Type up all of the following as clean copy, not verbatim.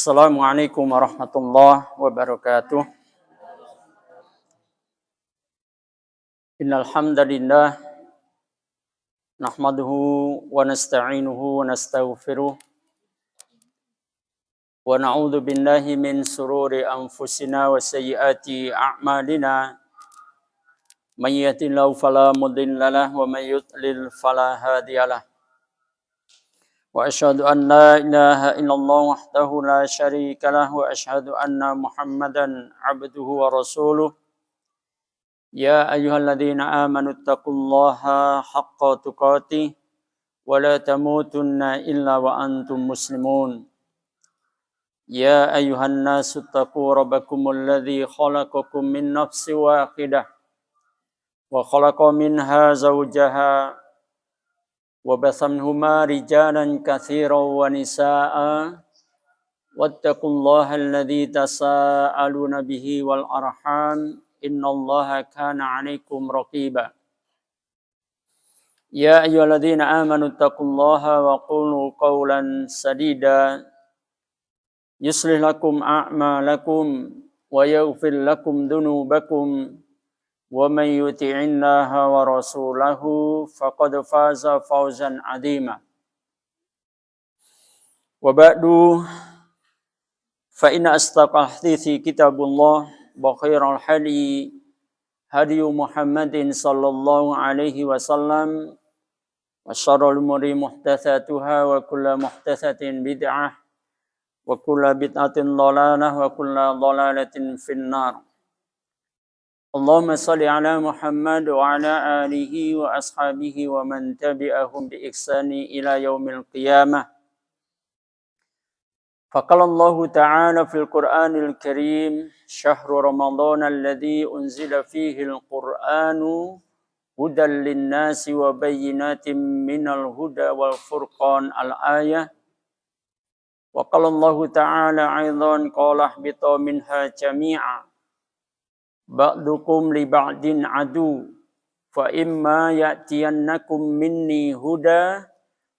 Assalamualaikum warahmatullahi wabarakatuh. Innal hamdalillah nahmaduhu wa nasta'inuhu wa nastaghfiruh wa na'udzu billahi min sururi anfusina wa sayyiati a'malina. May yahdihillahu fala mudilla lahu wa may yudlil fala hadiyalah. Wa asyhadu an la ilaha illallah wahdahu la syarika lah wa asyhadu anna Muhammadan abduhu wa rasuluh. Ya ayyuhalladzina amanu taqullaha haqqa tuqatih wa la tamutunna illa wa antum muslimun. Ya ayyuhan nasu taqu rabbakumul ladzi khalaqakum min nafsin wahidah wa khalaqa minha zawjaha وبث منهما رجالا كثيرا ونساء واتقوا الله الذي تساءلون به والأرحام إن الله كان عليكم رقيبا يا أيها الذين آمنوا اتقوا الله وقولوا قولا سديدا يصلح لكم أعمالكم ويغفر لكم ذنوبكم ومن يطع الله ورسوله فقد فاز فوزا عظيما وبعد فإن أصدق الحديث كتاب الله وخير الهدي هدي محمد صلى الله عليه وسلم وشر الأمور محدثاتها وكل محدثة بدعة وكل بدعة ضلالة وكل ضلالة في النار. Allahumma salli ala Muhammad wa ala alihi wa ashabihi wa man tabi'ahum bi ihsani ila yaumil qiyamah. Faqala Allah ta'ala fil Qur'anil Karim, syahru Ramadan alladzi unzila fihi al-Qur'anu hudan lin-nasi wa bayyinatin minal huda wal furqan al-ayah. Wa qala Allah ta'ala aidan qala ihbitu minha jami'a. Ba'dukum li ba'din adu fa imma ya'tiyannakum minni huda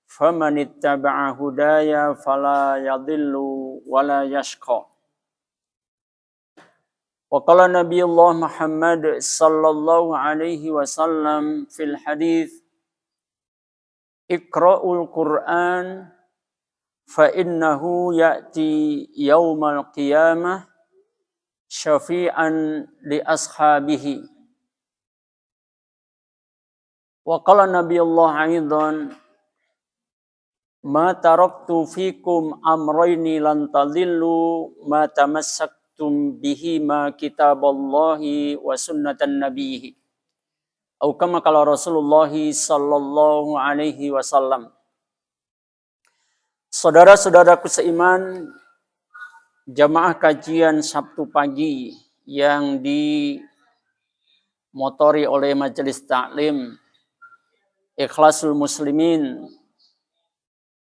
faman ittaba'a hudaya fala yadhillu wala yashqa. Wa qala Nabiullah Muhammad sallallahu alaihi wasallam fil hadits Iqra'ul Qur'an fa innahu ya'ti yaumal qiyamah syafi'an li ashabihi. Wa qala Nabiullah aidan ma taraktu fikum amrayni lan tadillu ma tamassaktum bihi ma kitaballahi wa sunnatan nabiyhi. Atau kama qala Rasulullah sallallahu alaihi wasallam. Saudara-saudaraku seiman, jamaah kajian Sabtu pagi yang dimotori oleh Majelis Taklim Ikhlasul Muslimin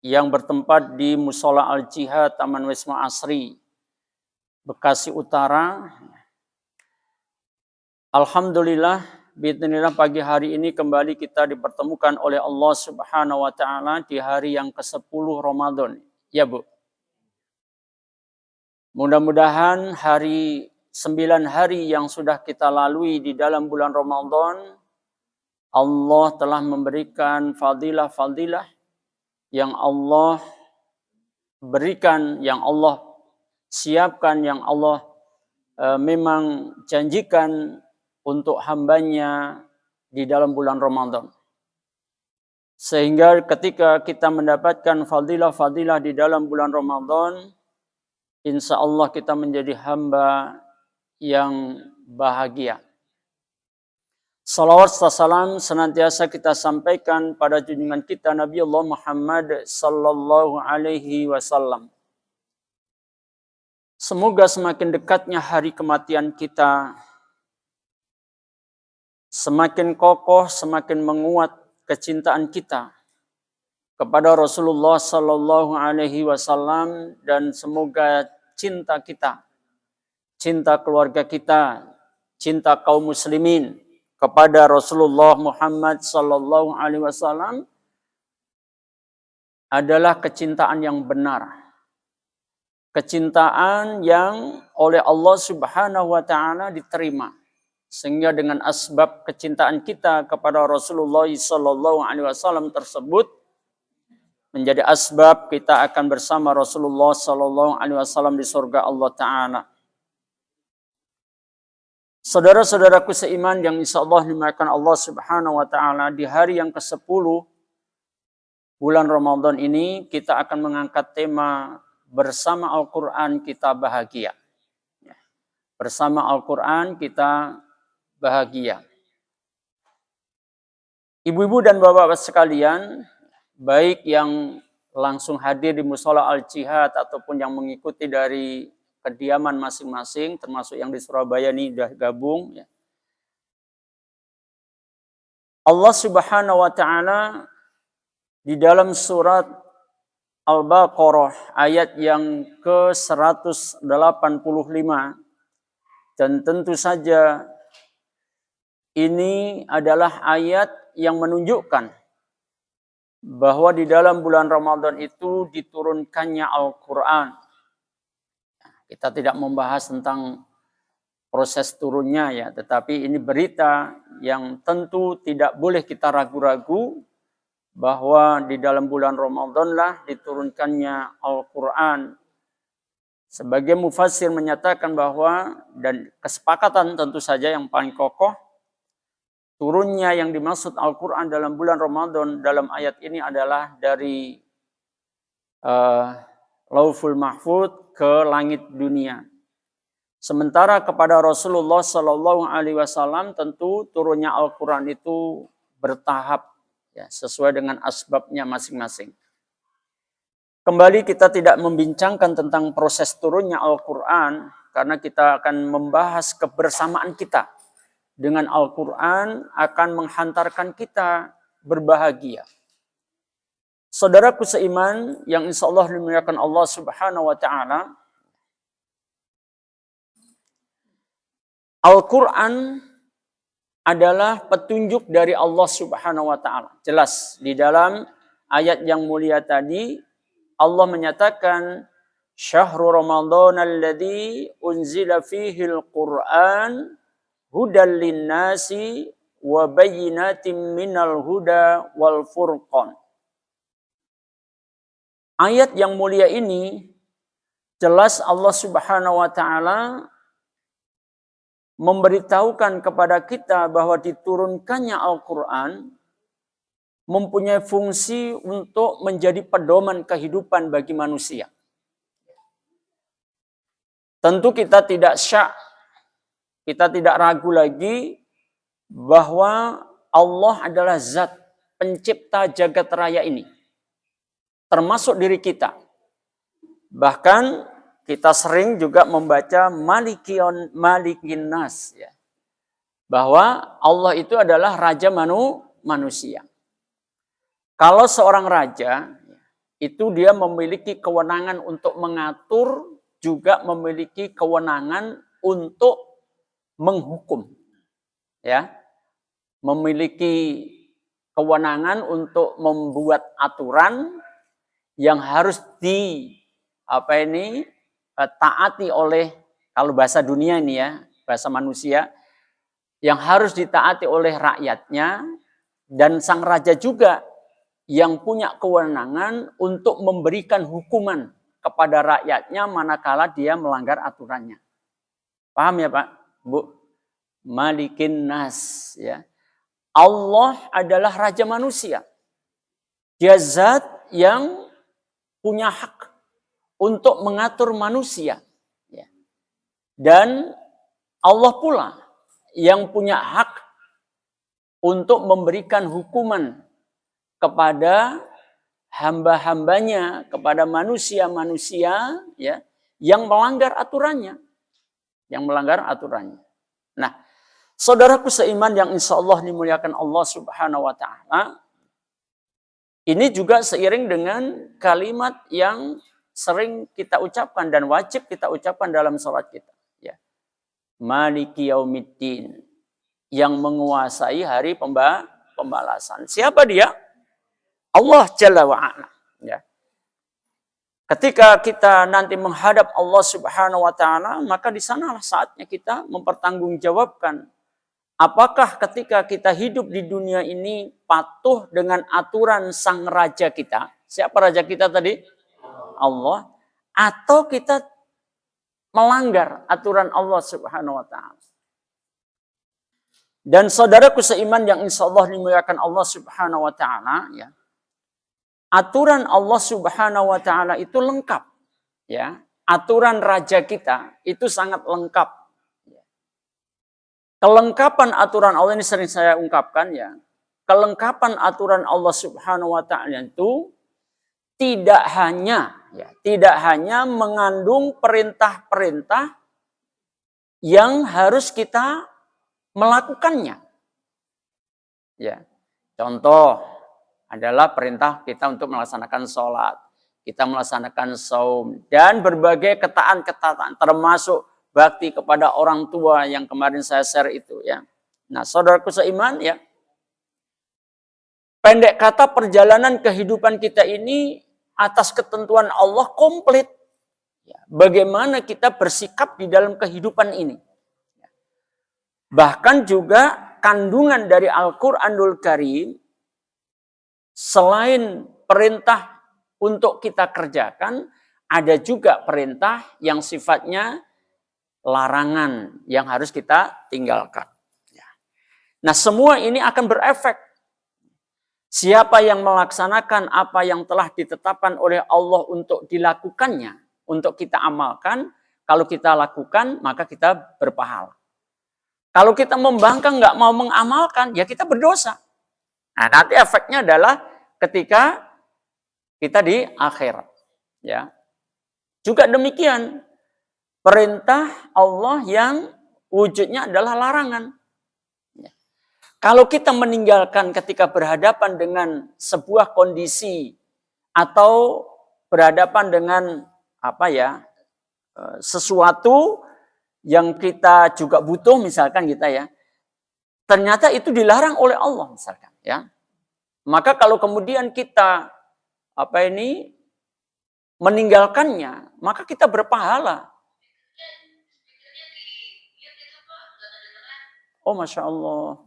yang bertempat di Mushola Al-Jihad Taman Wisma Asri, Bekasi Utara. Alhamdulillah, bismillah, pagi hari ini kembali kita dipertemukan oleh Allah Subhanahu wa taala di hari yang ke-10 Ramadan. Ya, Bu. Mudah-mudahan 9 hari yang sudah kita lalui di dalam bulan Ramadan, Allah telah memberikan fadilah-fadilah yang Allah berikan, yang Allah siapkan, yang Allah memang janjikan untuk hambanya di dalam bulan Ramadan. Sehingga ketika kita mendapatkan fadilah-fadilah di dalam bulan Ramadan, insya Allah kita menjadi hamba yang bahagia. Salawat serta salam senantiasa kita sampaikan pada junjungan kita Nabiullah Muhammad sallallahu alaihi wasallam. Semoga semakin dekatnya hari kematian kita, semakin kokoh, semakin menguat kecintaan kita kepada Rasulullah sallallahu alaihi wasallam, dan semoga cinta kita, cinta keluarga kita, cinta kaum muslimin kepada Rasulullah Muhammad sallallahu alaihi wasallam adalah kecintaan yang benar. kecintaan yang oleh Allah Subhanahu wa taala diterima. Sehingga dengan asbab kecintaan kita kepada Rasulullah sallallahu alaihi wasallam tersebut menjadi asbab kita akan bersama Rasulullah sallallahu alaihi wasallam di surga Allah taala. Saudara-saudaraku seiman yang insyaallah dimuliakan Allah Subhanahu wa taala, di hari yang ke-10 bulan Ramadan ini kita akan mengangkat tema bersama Al-Quran kita bahagia. Bersama Al-Quran kita bahagia. Ibu-ibu dan bapak-bapak sekalian, baik yang langsung hadir di Mushola Al-Jihad ataupun yang mengikuti dari kediaman masing-masing, termasuk yang di Surabaya ini sudah gabung. Allah Subhanahu wa taala di dalam surat Al-Baqarah ayat yang ke-185, dan tentu saja ini adalah ayat yang menunjukkan bahwa di dalam bulan Ramadan itu diturunkannya Al-Quran. Kita tidak membahas tentang proses turunnya ya, tetapi ini berita yang tentu tidak boleh kita ragu-ragu bahwa di dalam bulan Ramadan lah diturunkannya Al-Quran. Sebagai mufassir menyatakan bahwa, dan kesepakatan tentu saja yang paling kokoh, turunnya yang dimaksud Al-Quran dalam bulan Ramadan dalam ayat ini adalah dari Lauful Mahfud ke langit dunia. Sementara kepada Rasulullah Sallallahu Alaihi Wasallam tentu turunnya Al-Quran itu bertahap, ya, sesuai dengan asbabnya masing-masing. Kembali kita tidak membincangkan tentang proses turunnya Al-Quran, karena kita akan membahas kebersamaan kita dengan Al-Quran akan menghantarkan kita berbahagia. Saudaraku seiman yang insya Allah dimuliakan Allah Subhanahu wa taala, Al-Quran adalah petunjuk dari Allah Subhanahu wa taala. Jelas di dalam ayat yang mulia tadi Allah menyatakan Syahrul Ramadan alladzi unzila fihi al-Qur'an hudal linnasi wa bayyinatin minal huda wal furqan. Ayat yang mulia ini jelas Allah Subhanahu wa taala memberitahukan kepada kita bahwa diturunkannya Al-Quran mempunyai fungsi untuk menjadi pedoman kehidupan bagi manusia. Tentu kita tidak syak, kita tidak ragu lagi bahwa Allah adalah zat pencipta jagat raya ini, termasuk diri kita. Bahkan kita sering juga membaca Malikin Nas, ya, bahwa Allah itu adalah raja manusia. Kalau seorang raja itu dia memiliki kewenangan untuk mengatur, juga memiliki kewenangan untuk menghukum, ya, memiliki kewenangan untuk membuat aturan yang harus taati oleh, kalau bahasa dunia ini ya, bahasa manusia, yang harus ditaati oleh rakyatnya, dan sang raja juga yang punya kewenangan untuk memberikan hukuman kepada rakyatnya manakala dia melanggar aturannya. Paham ya Pak, Bu? Malikin Nas, ya. Allah adalah raja manusia. Dia zat yang punya hak untuk mengatur manusia. Ya. Dan Allah pula yang punya hak untuk memberikan hukuman kepada hamba-hambanya, kepada manusia-manusia, ya, yang melanggar aturannya. Yang melanggar aturannya. Nah, saudaraku seiman yang insya Allah dimuliakan Allah Subhanahu wa ta'ala, ini juga seiring dengan kalimat yang sering kita ucapkan dan wajib kita ucapkan dalam salat kita, ya. Maliki yaumiddin, yang menguasai hari pembalasan. Siapa dia? Allah Jalla wa Ala, ya. Ketika kita nanti menghadap Allah Subhanahu wa taala, maka di sanalah saatnya kita mempertanggungjawabkan apakah ketika kita hidup di dunia ini patuh dengan aturan sang raja kita. Siapa raja kita tadi? Allah. Atau kita melanggar aturan Allah Subhanahu wa taala. Dan saudaraku seiman yang insya Allah dimuliakan Allah Subhanahu wa taala, ya. Aturan Allah Subhanahu wa taala itu lengkap, ya. Aturan raja kita itu sangat lengkap. Kelengkapan aturan Allah ini sering saya ungkapkan, ya. Kelengkapan aturan Allah Subhanahu wa taala itu tidak hanya mengandung perintah-perintah yang harus kita melakukannya. Ya. Contoh adalah perintah kita untuk melaksanakan sholat, kita melaksanakan saum, dan berbagai ketaatan termasuk bakti kepada orang tua yang kemarin saya share itu, ya. Nah, saudaraku seiman, ya. Pendek kata, perjalanan kehidupan kita ini atas ketentuan Allah komplit. Ya. Bagaimana kita bersikap di dalam kehidupan ini. Bahkan juga kandungan dari Al-Quranul Karim, selain perintah untuk kita kerjakan, ada juga perintah yang sifatnya larangan yang harus kita tinggalkan. Nah, semua ini akan berefek. Siapa yang melaksanakan apa yang telah ditetapkan oleh Allah untuk dilakukannya, untuk kita amalkan, kalau kita lakukan, maka kita berpahala. Kalau kita membangkang, nggak mau mengamalkan, ya kita berdosa. Nah, nanti efeknya adalah ketika kita di akhirat. Ya. Juga demikian, perintah Allah yang wujudnya adalah larangan. Ya. Kalau kita meninggalkan ketika berhadapan dengan sebuah kondisi atau berhadapan dengan sesuatu yang kita juga butuh, misalkan kita, ya, ternyata itu dilarang oleh Allah, misalkan, ya. Maka kalau kemudian kita meninggalkannya, maka kita berpahala. Oh, Masya Allah.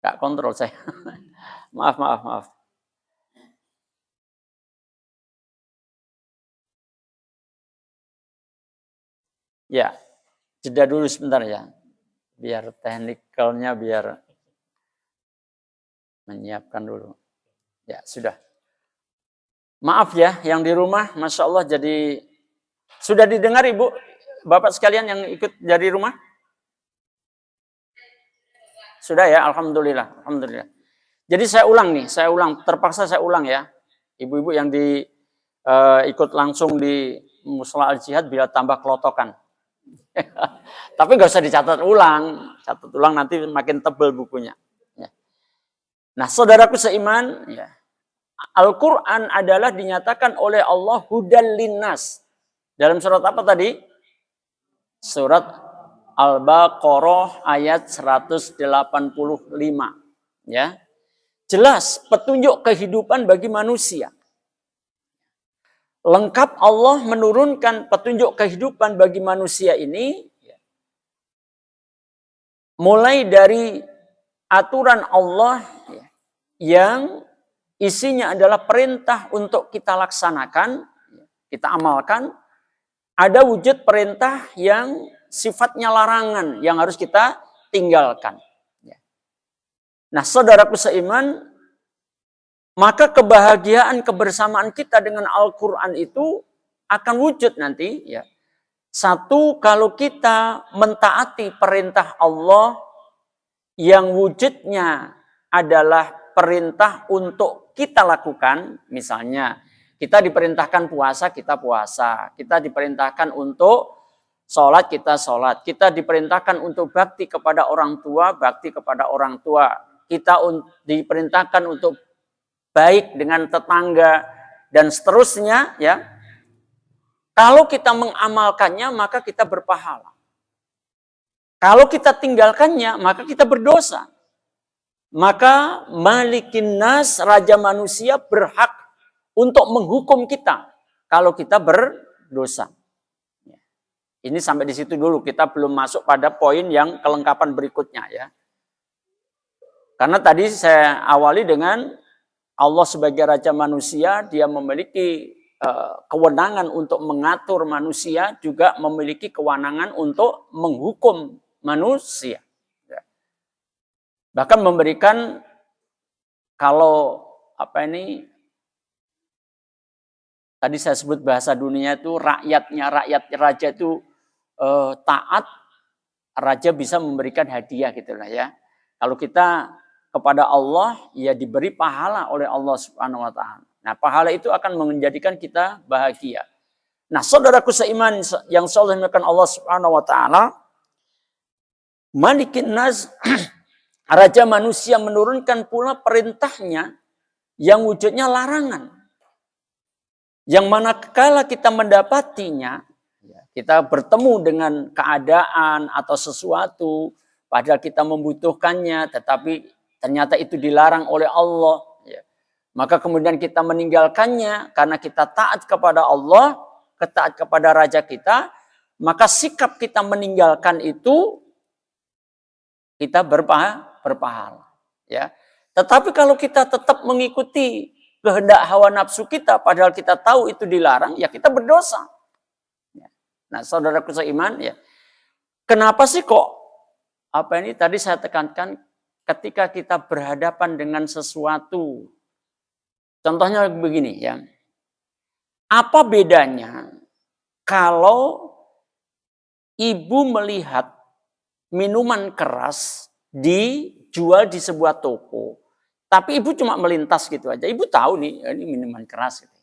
Gak kontrol saya. Maaf. Ya, jeda dulu sebentar, ya. Biar teknikalnya menyiapkan dulu. Ya, sudah. Maaf ya, yang di rumah, Masya Allah, jadi sudah didengar Ibu, Bapak sekalian yang ikut dari rumah? Sudah ya, Alhamdulillah. Jadi saya ulang, terpaksa saya ulang, ya. Ibu-ibu yang ikut langsung di Mushola Al-Jihad bila tambah kelotokan. Tapi nggak usah dicatat ulang. Catat ulang nanti makin tebal bukunya. Ya. Nah, saudaraku seiman, ya, Al-Quran adalah dinyatakan oleh Allah hudal linnas. Dalam surat apa tadi? Surat Al-Baqarah ayat 185. Ya. Jelas petunjuk kehidupan bagi manusia. Lengkap Allah menurunkan petunjuk kehidupan bagi manusia ini, mulai dari aturan Allah yang isinya adalah perintah untuk kita laksanakan, kita amalkan. Ada wujud perintah yang sifatnya larangan yang harus kita tinggalkan. Nah, saudaraku seiman, maka kebahagiaan kebersamaan kita dengan Al-Quran itu akan wujud nanti, ya. Satu, kalau kita mentaati perintah Allah yang wujudnya adalah perintah untuk kita lakukan. Misalnya, kita diperintahkan puasa, kita puasa. Kita diperintahkan untuk sholat, kita sholat. Kita diperintahkan untuk bakti kepada orang tua, bakti kepada orang tua. Kita diperintahkan untuk baik dengan tetangga dan seterusnya, ya. Kalau kita mengamalkannya, maka kita berpahala. Kalau kita tinggalkannya, maka kita berdosa. Maka Malikin Nas, raja manusia, berhak untuk menghukum kita kalau kita berdosa. Ini sampai di situ dulu, kita belum masuk pada poin yang kelengkapan berikutnya ya. Karena tadi saya awali dengan Allah sebagai Raja manusia, dia memiliki kewenangan untuk mengatur manusia, juga memiliki kewenangan untuk menghukum manusia. Bahkan memberikan, kalau tadi saya sebut bahasa dunia itu rakyat raja itu taat, raja bisa memberikan hadiah gitulah ya. Kalau kita kepada Allah, ya diberi pahala oleh Allah Subhanahu wa taala. Nah, pahala itu akan menjadikan kita bahagia. Nah, saudaraku seiman yang selalu dimuliakan Allah Subhanahu wa taala, Malikin Nas, Raja manusia, menurunkan pula perintahnya yang wujudnya larangan. Yang manakala kita mendapatinya, kita bertemu dengan keadaan atau sesuatu, padahal kita membutuhkannya, tetapi ternyata itu dilarang oleh Allah. Maka kemudian kita meninggalkannya karena kita taat kepada Allah, taat kepada Raja kita, maka sikap kita meninggalkan itu, kita berpahala. Ya. Tetapi kalau kita tetap mengikuti kehendak hawa nafsu kita, padahal kita tahu itu dilarang, ya kita berdosa. Nah, saudaraku seiman, ya, kenapa sih kok tadi saya tekankan, ketika kita berhadapan dengan sesuatu, contohnya begini ya, apa bedanya kalau ibu melihat minuman keras dijual di sebuah toko, tapi ibu cuma melintas gitu aja, ibu tahu nih ini minuman keras gitu.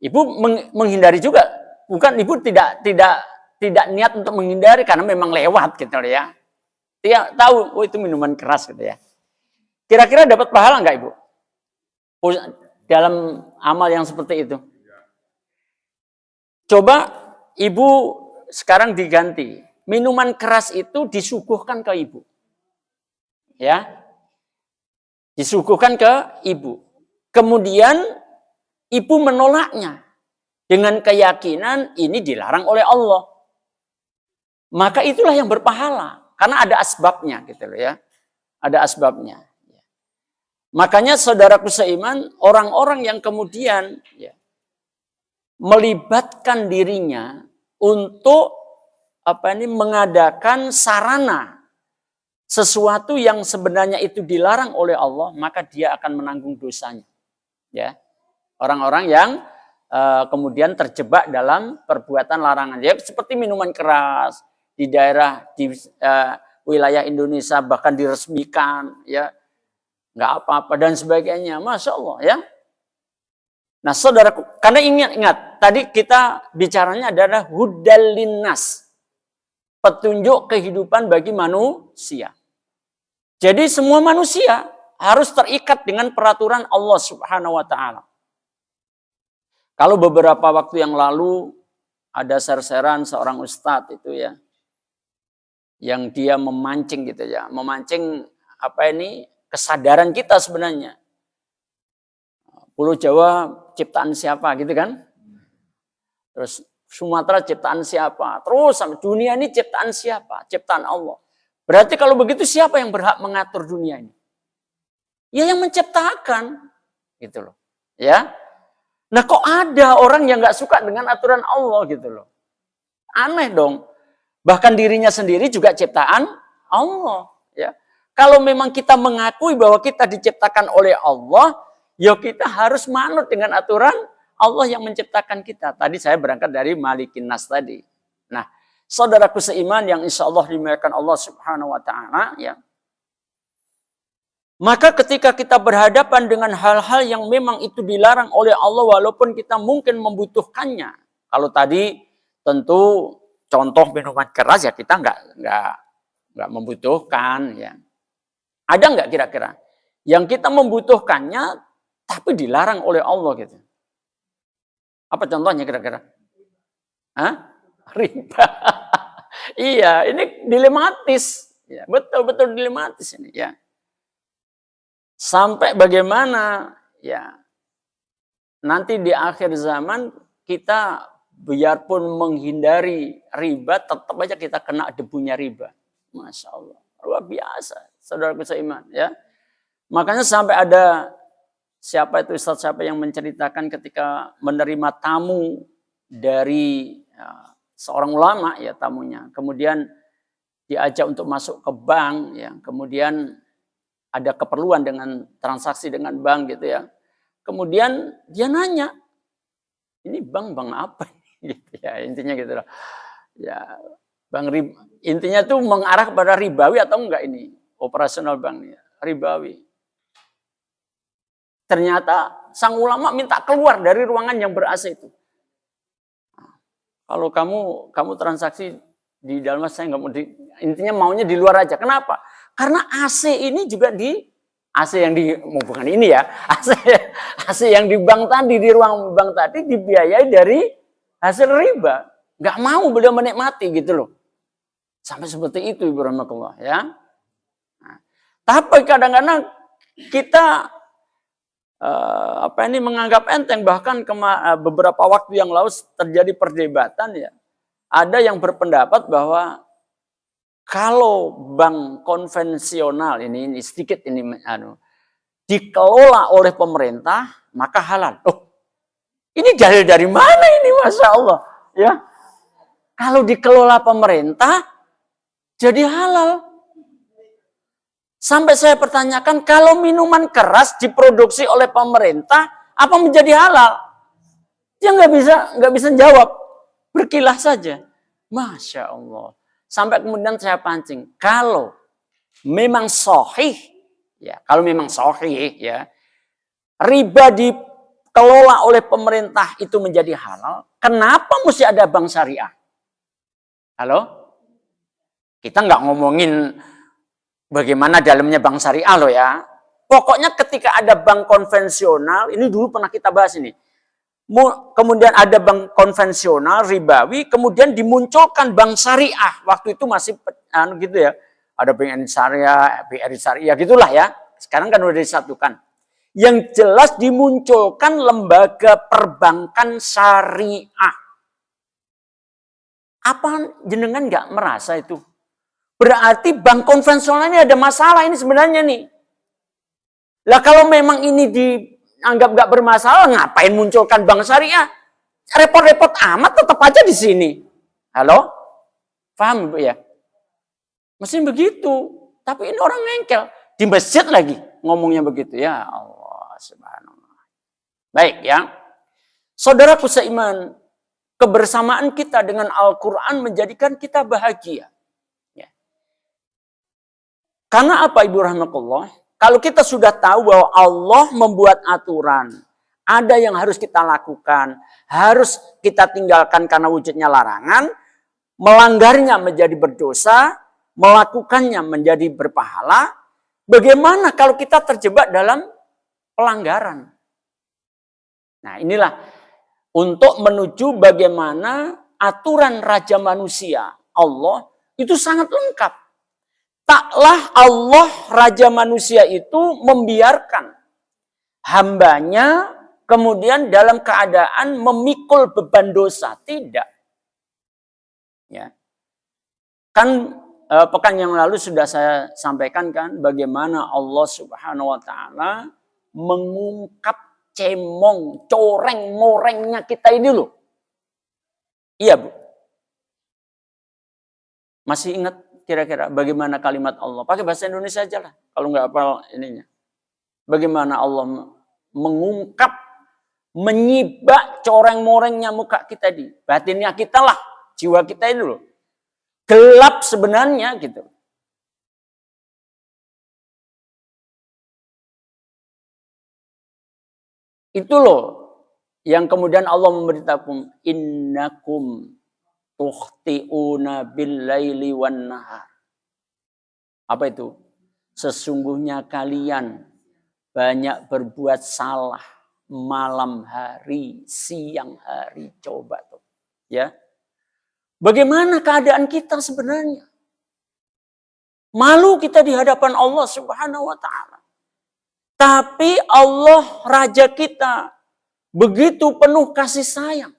Ibu menghindari juga, bukan, ibu tidak niat untuk menghindari karena memang lewat gitu ya. Dia tahu, oh itu minuman keras gitu ya. Kira-kira dapat pahala enggak ibu? Dalam amal yang seperti itu. Coba ibu sekarang diganti. Minuman keras itu disuguhkan ke ibu. Ya. Disuguhkan ke ibu. Kemudian ibu menolaknya dengan keyakinan ini dilarang oleh Allah. Maka itulah yang berpahala. Karena ada asbabnya gitu loh ya. Ada asbabnya. Makanya saudaraku seiman, orang-orang yang kemudian ya, melibatkan dirinya untuk mengadakan sarana sesuatu yang sebenarnya itu dilarang oleh Allah, maka dia akan menanggung dosanya. Ya. Orang-orang yang kemudian terjebak dalam perbuatan larangan. Ya, seperti minuman keras di daerah di wilayah Indonesia bahkan diresmikan, ya nggak apa-apa dan sebagainya, masya Allah ya. Nah, saudaraku, karena ingat tadi kita bicaranya adalah hudal linnas, petunjuk kehidupan bagi manusia. Jadi semua manusia harus terikat dengan peraturan Allah Subhanahu wa taala. Kalau beberapa waktu yang lalu ada ser-seran seorang ustadz itu ya, yang dia memancing gitu ya, memancing kesadaran kita sebenarnya. Pulau Jawa ciptaan siapa gitu kan? Terus Sumatera ciptaan siapa? Terus dunia ini ciptaan siapa? Ciptaan Allah. Berarti kalau begitu siapa yang berhak mengatur dunia ini? Ya yang menciptakan, gitu loh. Ya. Nah kok ada orang yang nggak suka dengan aturan Allah gitu loh? Aneh dong. Bahkan dirinya sendiri juga ciptaan Allah. Ya. Kalau memang kita mengakui bahwa kita diciptakan oleh Allah, ya kita harus manut dengan aturan Allah yang menciptakan kita. Tadi saya berangkat dari Malikin Nas tadi. Nah, saudaraku seiman yang insya Allah dimuliakan Allah Subhanahu wa taala, ya. Maka ketika kita berhadapan dengan hal-hal yang memang itu dilarang oleh Allah walaupun kita mungkin membutuhkannya. Kalau tadi tentu contoh minuman keras ya kita nggak membutuhkan ya. Ada nggak kira-kira yang kita membutuhkannya tapi dilarang oleh Allah gitu? Apa contohnya kira-kira? Hah? Riba. Iya, ini dilematis. Ya, betul-betul dilematis ini ya. Sampai bagaimana ya nanti di akhir zaman kita biarpun menghindari riba, tetap aja kita kena debunya riba. Masya Allah, luar biasa, saudaraku seiman, ya. Makanya sampai ada siapa itu Ustaz siapa yang menceritakan ketika menerima tamu dari seorang ulama, ya tamunya, kemudian diajak untuk masuk ke bank, ya, kemudian ada keperluan dengan transaksi dengan bank gitu ya. Kemudian dia nanya, ini bank apa ini? Gitu ya, intinya gitu loh. Ya, bank intinya tuh mengarah kepada ribawi atau enggak ini operasional banknya ribawi. Ternyata sang ulama minta keluar dari ruangan yang ber-AC itu. Kalau kamu transaksi di dalam, saya nggak mau intinya maunya di luar aja. Kenapa? Karena AC ini juga AC yang bukan ini ya, AC yang di bank tadi, di ruang bank tadi dibiayai dari hasil riba. Nggak mau beliau menikmati gitu loh. Sampai seperti itu Ibu Rahmatullah ya. Nah, tapi kadang-kadang kita menganggap enteng, bahkan beberapa waktu yang lalu terjadi perdebatan ya. Ada yang berpendapat bahwa kalau bank konvensional ini sedikit ini dikelola oleh pemerintah maka halal. Oh, ini dalil dari mana ini, Masya Allah ya? Kalau dikelola pemerintah jadi halal. Sampai saya pertanyakan, kalau minuman keras diproduksi oleh pemerintah, apa menjadi halal? Dia nggak bisa jawab, berkilah saja. Masya Allah. Sampai kemudian saya pancing, kalau memang sahih, ya, kalau memang sahih, ya, riba dikelola oleh pemerintah itu menjadi halal, kenapa mesti ada bank syariah? Halo? Kita nggak ngomongin bagaimana dalamnya bank syariah loh ya. Pokoknya ketika ada bank konvensional, ini dulu pernah kita bahas ini. Kemudian ada bank konvensional, ribawi, kemudian dimunculkan bank syariah. Waktu itu masih gitu ya. Ada BNI Syariah, BRI Syariah, gitulah ya. Sekarang kan udah disatukan. Yang jelas dimunculkan lembaga perbankan syariah. Apa jenengan nggak merasa itu? Berarti bank konvensional ini ada masalah ini sebenarnya nih. Lah kalau memang ini dianggap nggak bermasalah, ngapain munculkan bank syariah? Repot-repot amat, tetap aja di sini. Halo? Paham Ibu ya? Mesti begitu. Tapi ini orang ngengkel. Di masjid lagi ngomongnya begitu. Ya Allah subhanallah. Baik ya. Saudaraku seiman, kebersamaan kita dengan Al-Quran menjadikan kita bahagia. Karena apa Ibu Rahmatullah? Kalau kita sudah tahu bahwa Allah membuat aturan, ada yang harus kita lakukan, harus kita tinggalkan karena wujudnya larangan, melanggarnya menjadi berdosa, melakukannya menjadi berpahala. Bagaimana kalau kita terjebak dalam pelanggaran? Nah, inilah untuk menuju bagaimana aturan Raja Manusia, Allah, itu sangat lengkap. Taklah Allah Raja Manusia itu membiarkan hambanya kemudian dalam keadaan memikul beban dosa. Tidak. Ya. Kan pekan yang lalu sudah saya sampaikan kan bagaimana Allah Subhanahu wa taala mengungkap cemong, coreng-morengnya kita ini loh. Iya, Bu. Masih ingat kira-kira bagaimana kalimat Allah? Pakai bahasa Indonesia aja lah. Kalau nggak hafal ininya. Bagaimana Allah mengungkap, menyibak coreng-morengnya muka kita di batinnya kita lah. Jiwa kita itu loh. Gelap sebenarnya gitu. Itu loh. Yang kemudian Allah memberitahukan. Innakum tukhti'una bil-laili wan-nahar. Apa itu? Sesungguhnya kalian banyak berbuat salah malam hari, siang hari. Coba tuh. Ya. Bagaimana keadaan kita sebenarnya? Malu kita di hadapan Allah Subhanahu wa taala. Tapi Allah Raja kita begitu penuh kasih sayang.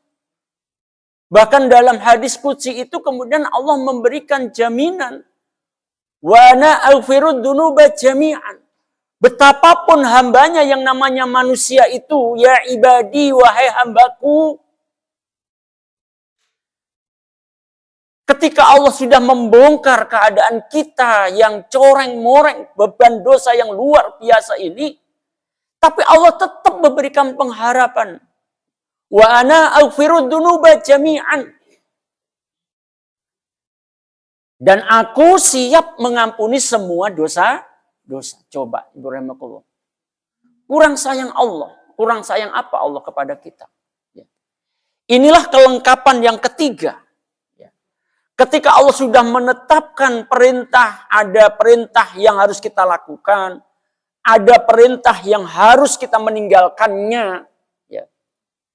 Bahkan dalam hadis qudsi itu kemudian Allah memberikan jaminan. Wa ana aghfiru dzunuba jami'an. Betapapun hambanya yang namanya manusia itu, ya ibadi, wahai hambaku. Ketika Allah sudah membongkar keadaan kita yang coreng-moreng, beban dosa yang luar biasa ini, tapi Allah tetap memberikan pengharapan. Wa ana aghfiru dzunuba jami'an. Dan aku siap mengampuni semua dosa. Coba, Ibu rahimakumullah. Kurang sayang Allah. Kurang sayang apa Allah kepada kita? Inilah kelengkapan yang ketiga. Ketika Allah sudah menetapkan perintah, ada perintah yang harus kita lakukan. Ada perintah yang harus kita meninggalkannya.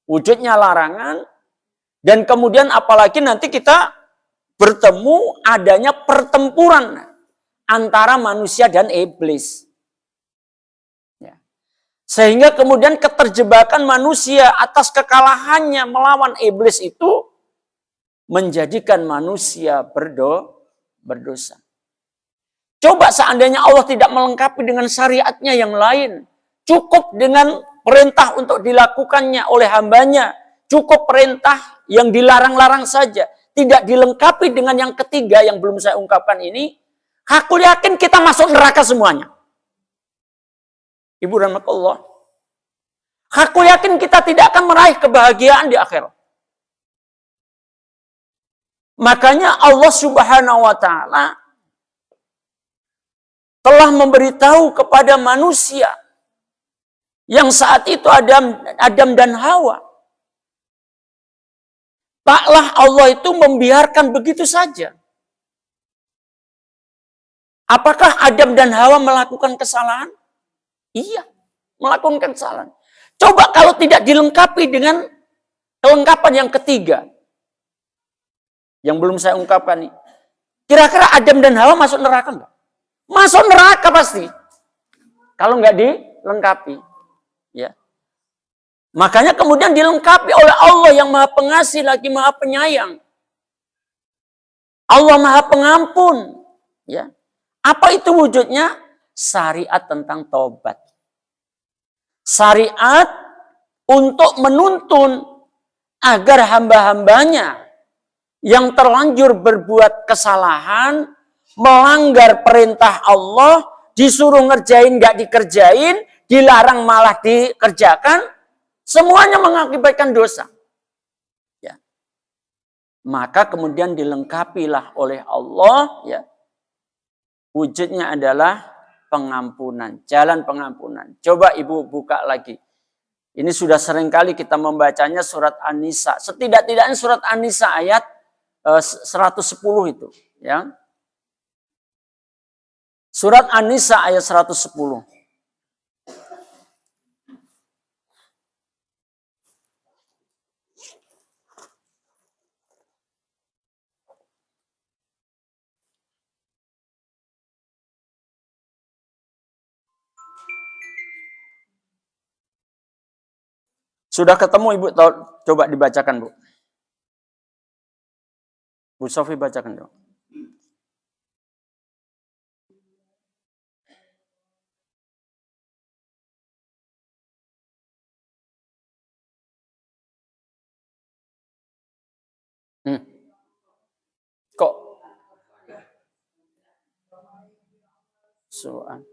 Wujudnya larangan, dan kemudian apalagi nanti kita bertemu adanya pertempuran antara manusia dan iblis. Sehingga kemudian keterjebakan manusia atas kekalahannya melawan iblis itu menjadikan manusia berdosa. Coba seandainya Allah tidak melengkapi dengan syariatnya yang lain, cukup dengan perintah untuk dilakukannya oleh hambanya. Cukup perintah yang dilarang-larang saja. Tidak dilengkapi dengan yang ketiga yang belum saya ungkapkan ini. Aku yakin kita masuk neraka semuanya. Ibu rahmatullah. Aku yakin kita tidak akan meraih kebahagiaan di akhirat. Makanya Allah Subhanahu wa ta'ala telah memberitahu kepada manusia yang saat itu Adam dan Hawa. Taklah Allah itu membiarkan begitu saja. Apakah Adam dan Hawa melakukan kesalahan? Iya, melakukan kesalahan. Coba kalau tidak dilengkapi dengan kelengkapan yang ketiga. Yang belum saya ungkapkan nih. Kira-kira Adam dan Hawa masuk neraka enggak? Masuk neraka pasti. Kalau enggak dilengkapi. Ya. Makanya kemudian dilengkapi oleh Allah yang Maha Pengasih lagi Maha Penyayang. Allah Maha Pengampun. Ya. Apa itu wujudnya? Syariat tentang taubat. Syariat untuk menuntun agar hamba-hambanya yang terlanjur berbuat kesalahan, melanggar perintah Allah, disuruh ngerjain gak dikerjain, dilarang malah dikerjakan, semuanya mengakibatkan dosa. Ya. Maka kemudian dilengkapilah oleh Allah, ya. Wujudnya adalah pengampunan, jalan pengampunan. Coba Ibu buka lagi. Ini sudah sering kali kita membacanya surat An-Nisa. Setidak-tidaknya surat An-Nisa ayat 110 itu. Ya. Surat An-Nisa ayat 110. Sudah ketemu Ibu? Coba dibacakan Bu. Bu Sofi bacakan dong. Kok? Soal.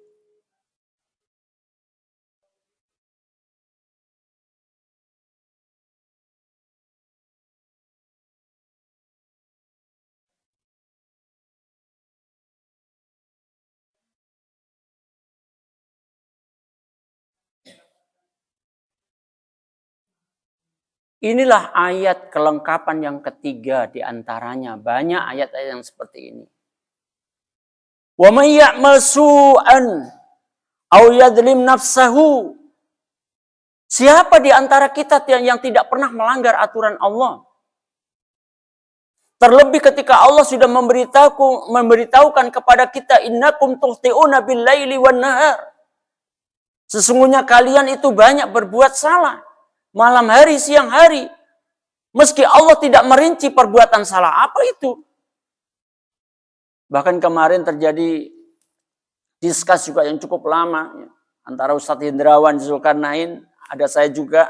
Inilah ayat kelengkapan yang ketiga di antaranya. Banyak ayat-ayat yang seperti ini. Wa may ya'mal su'an aw yadlim nafsahu. Siapa di antara kita yang tidak pernah melanggar aturan Allah? Terlebih ketika Allah sudah memberitahukan kepada kita, innakum tukhti'una bil laili wan nahar. Sesungguhnya kalian itu banyak berbuat salah malam hari, siang hari. Meski Allah tidak merinci perbuatan salah apa itu. Bahkan kemarin terjadi diskus juga yang cukup lama antara Ustadz Hendrawan Zulkarnain, ada saya juga,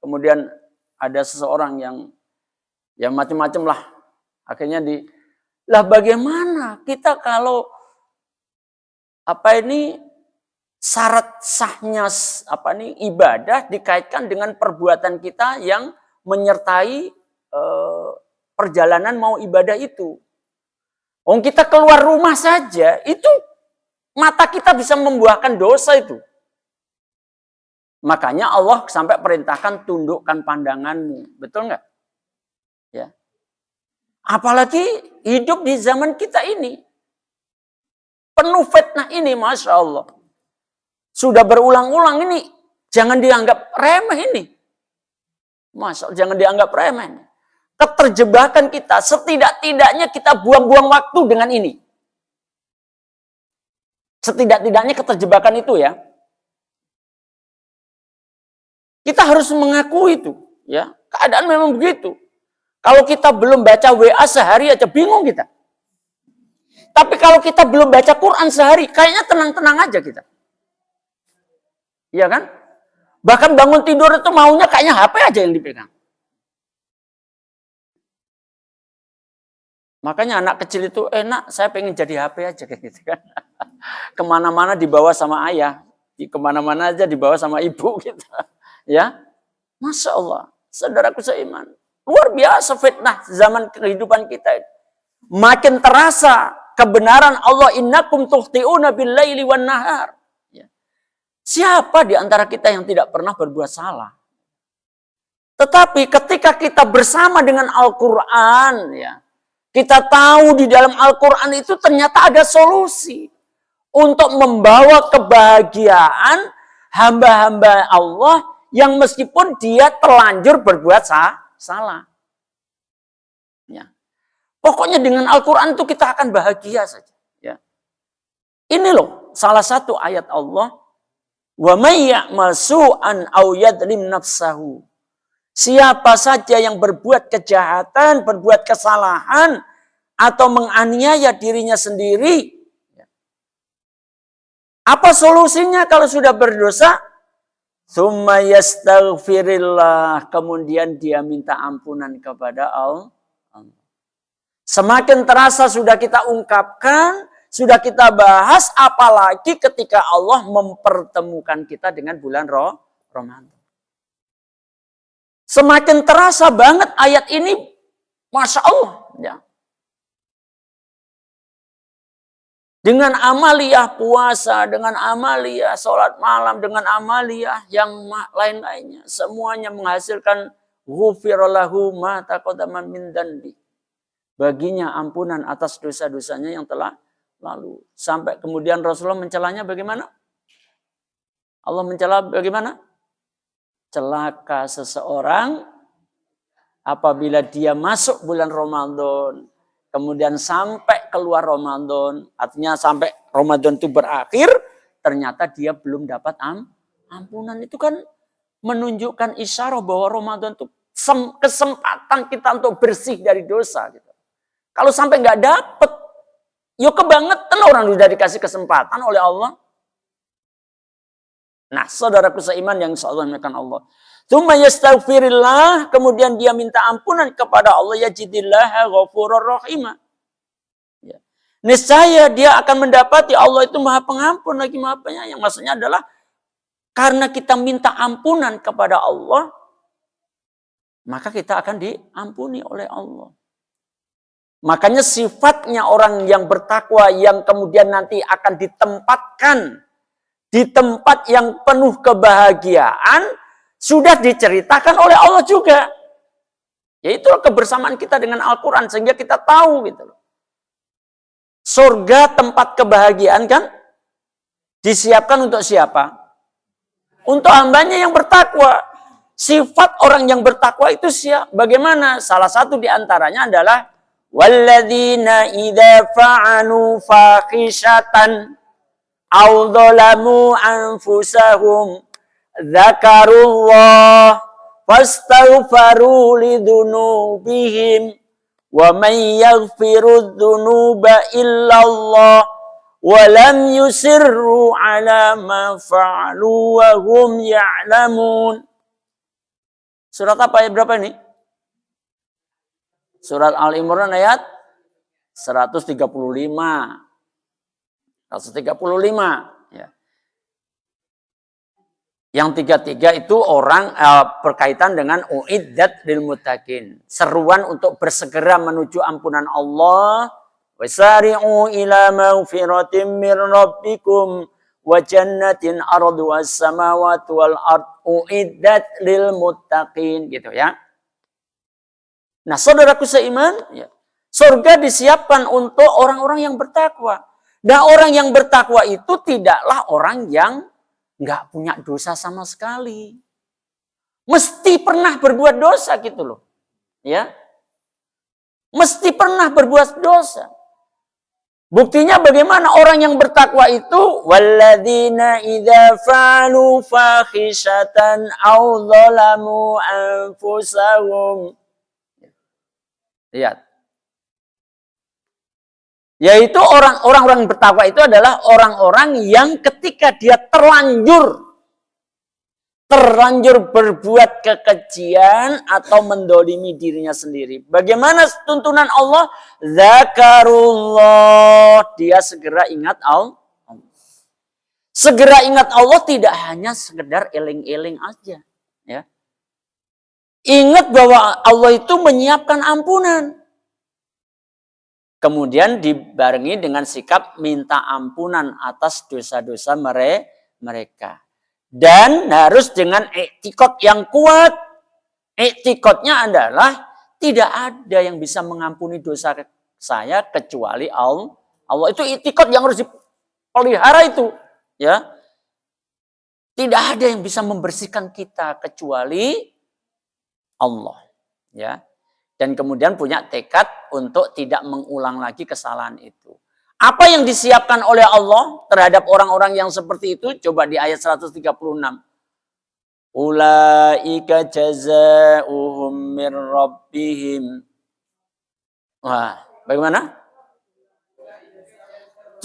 kemudian ada seseorang yang macam-macam lah. Akhirnya bagaimana kita kalau syarat sahnya ibadah dikaitkan dengan perbuatan kita yang menyertai perjalanan mau ibadah itu. Kita keluar rumah saja, itu mata kita bisa membuahkan dosa itu. Makanya Allah sampai perintahkan tundukkan pandanganmu. Betul nggak? Ya. Apalagi hidup di zaman kita ini. Penuh fitnah ini, Masya Allah. Sudah berulang-ulang ini, jangan dianggap remeh ini. Masya Allah, jangan dianggap remeh. Keterjebakan kita, setidak-tidaknya kita buang-buang waktu dengan ini. Setidak-tidaknya keterjebakan itu ya. Kita harus mengakui itu. Ya, keadaan memang begitu. Kalau kita belum baca WA sehari aja bingung kita. Tapi kalau kita belum baca Quran sehari, kayaknya tenang-tenang aja kita. Iya kan? Bahkan bangun tidur itu maunya kayaknya HP aja yang dipegang. Makanya anak kecil itu enak, saya pengen jadi HP aja kayak gitu kan. Kemana-mana dibawa sama ayah, kemana-mana aja dibawa sama ibu gitu. Ya, Masya Allah, saudaraku seiman. Luar biasa fitnah zaman kehidupan kita. Makin terasa kebenaran Allah, innakum tukhti'una bil-laili wan-nahar. Ya. Siapa di antara kita yang tidak pernah berbuat salah? Tetapi ketika kita bersama dengan Al-Quran, ya, kita tahu di dalam Al-Quran itu ternyata ada solusi untuk membawa kebahagiaan hamba-hamba Allah yang meskipun dia terlanjur berbuat salah. Ya. Pokoknya dengan Al-Quran itu kita akan bahagia saja. Ya. Ini loh salah satu ayat Allah. Wa may ya'mal su'an aw yadlim nafsahu. Siapa saja yang berbuat kejahatan, berbuat kesalahan, atau menganiaya dirinya sendiri. Apa solusinya kalau sudah berdosa? Tsumma yastaghfirillah. Kemudian dia minta ampunan kepada Allah. Semakin terasa sudah kita ungkapkan, sudah kita bahas, apalagi ketika Allah mempertemukan kita dengan bulan Ramadan. Semakin terasa banget ayat ini, Masya Allah. Ya. Dengan amaliyah puasa, dengan amaliyah sholat malam, dengan amaliyah yang lain-lainnya. Semuanya menghasilkan ghufirallahu ma taqaddama min dzanbi. Baginya ampunan atas dosa-dosanya yang telah lalu. Sampai kemudian Rasulullah mencelanya bagaimana? Allah mencela bagaimana? Celaka seseorang apabila dia masuk bulan Ramadan, kemudian sampai keluar Ramadan, artinya sampai Ramadan itu berakhir, ternyata dia belum dapat ampunan. Itu kan menunjukkan isyarat bahwa Ramadan itu kesempatan kita untuk bersih dari dosa. Gitu. Kalau sampai nggak dapet, ya kebangetan orang sudah dikasih kesempatan oleh Allah. Nah, saudaraku seiman yang insyaallah dimuliakan Allah. Tsumma yastaghfirillah, kemudian dia minta ampunan kepada Allah, yajidillaha ghafurur rahimah. Ya. Niscaya dia akan mendapati Allah itu Maha Pengampun lagi Maha Penyayang. Maksudnya adalah karena kita minta ampunan kepada Allah, maka kita akan diampuni oleh Allah. Makanya sifatnya orang yang bertakwa yang kemudian nanti akan ditempatkan di tempat yang penuh kebahagiaan sudah diceritakan oleh Allah juga. Yaitu kebersamaan kita dengan Al-Quran sehingga kita tahu gitu loh. Surga tempat kebahagiaan kan disiapkan untuk siapa? Untuk hambanya yang bertakwa. Sifat orang yang bertakwa itu siapa? Bagaimana? Salah satu di antaranya adalah walladzina idza fa'alu fahishatan aw dzalamu anfusahum dzakarullah fastaghfaru lidzunubihim wa may yaghfiru dzunuba illallah wa lam yusirru ala ma fa'alu wa hum ya'lamun. Surat apa ayat berapa ini? Surat Al-Imran ayat 135. 135 ya. Yang tiga-tiga itu orang berkaitan dengan uiddat lil muttaqin. Seruan untuk bersegera menuju ampunan Allah. Wasari'u ila maghfiratin mir rabbikum wa jannatin arduha as-samawati wal ard uiddat lil muttaqin gitu ya. Nah, saudaraku seiman, ya, surga disiapkan untuk orang-orang yang bertakwa. Dan orang yang bertakwa itu tidaklah orang yang nggak punya dosa sama sekali. Mesti pernah berbuat dosa gitu loh. Ya. Mesti pernah berbuat dosa. Buktinya bagaimana orang yang bertakwa itu? Walladzina idza fa'alu fakhishatan aw dzalamu anfusahum. Lihat. Yaitu orang-orang bertakwa itu adalah orang-orang yang ketika dia terlanjur berbuat kekejian atau mendolimi dirinya sendiri. Bagaimana tuntunan Allah? Zakarullah. Dia segera ingat Allah. Segera ingat Allah tidak hanya sekedar eling-eling aja. Ya. Ingat bahwa Allah itu menyiapkan ampunan. Kemudian dibarengi dengan sikap minta ampunan atas dosa-dosa mereka. Dan harus dengan i'tikad yang kuat. I'tikadnya adalah tidak ada yang bisa mengampuni dosa saya kecuali Allah. Allah itu i'tikad yang harus dipelihara itu. Ya. Tidak ada yang bisa membersihkan kita kecuali Allah. Ya. Dan kemudian punya tekad untuk tidak mengulang lagi kesalahan itu. Apa yang disiapkan oleh Allah terhadap orang-orang yang seperti itu? Coba di ayat 136. Ulaika jazaa'uhum mir rabbihim. Wah, bagaimana?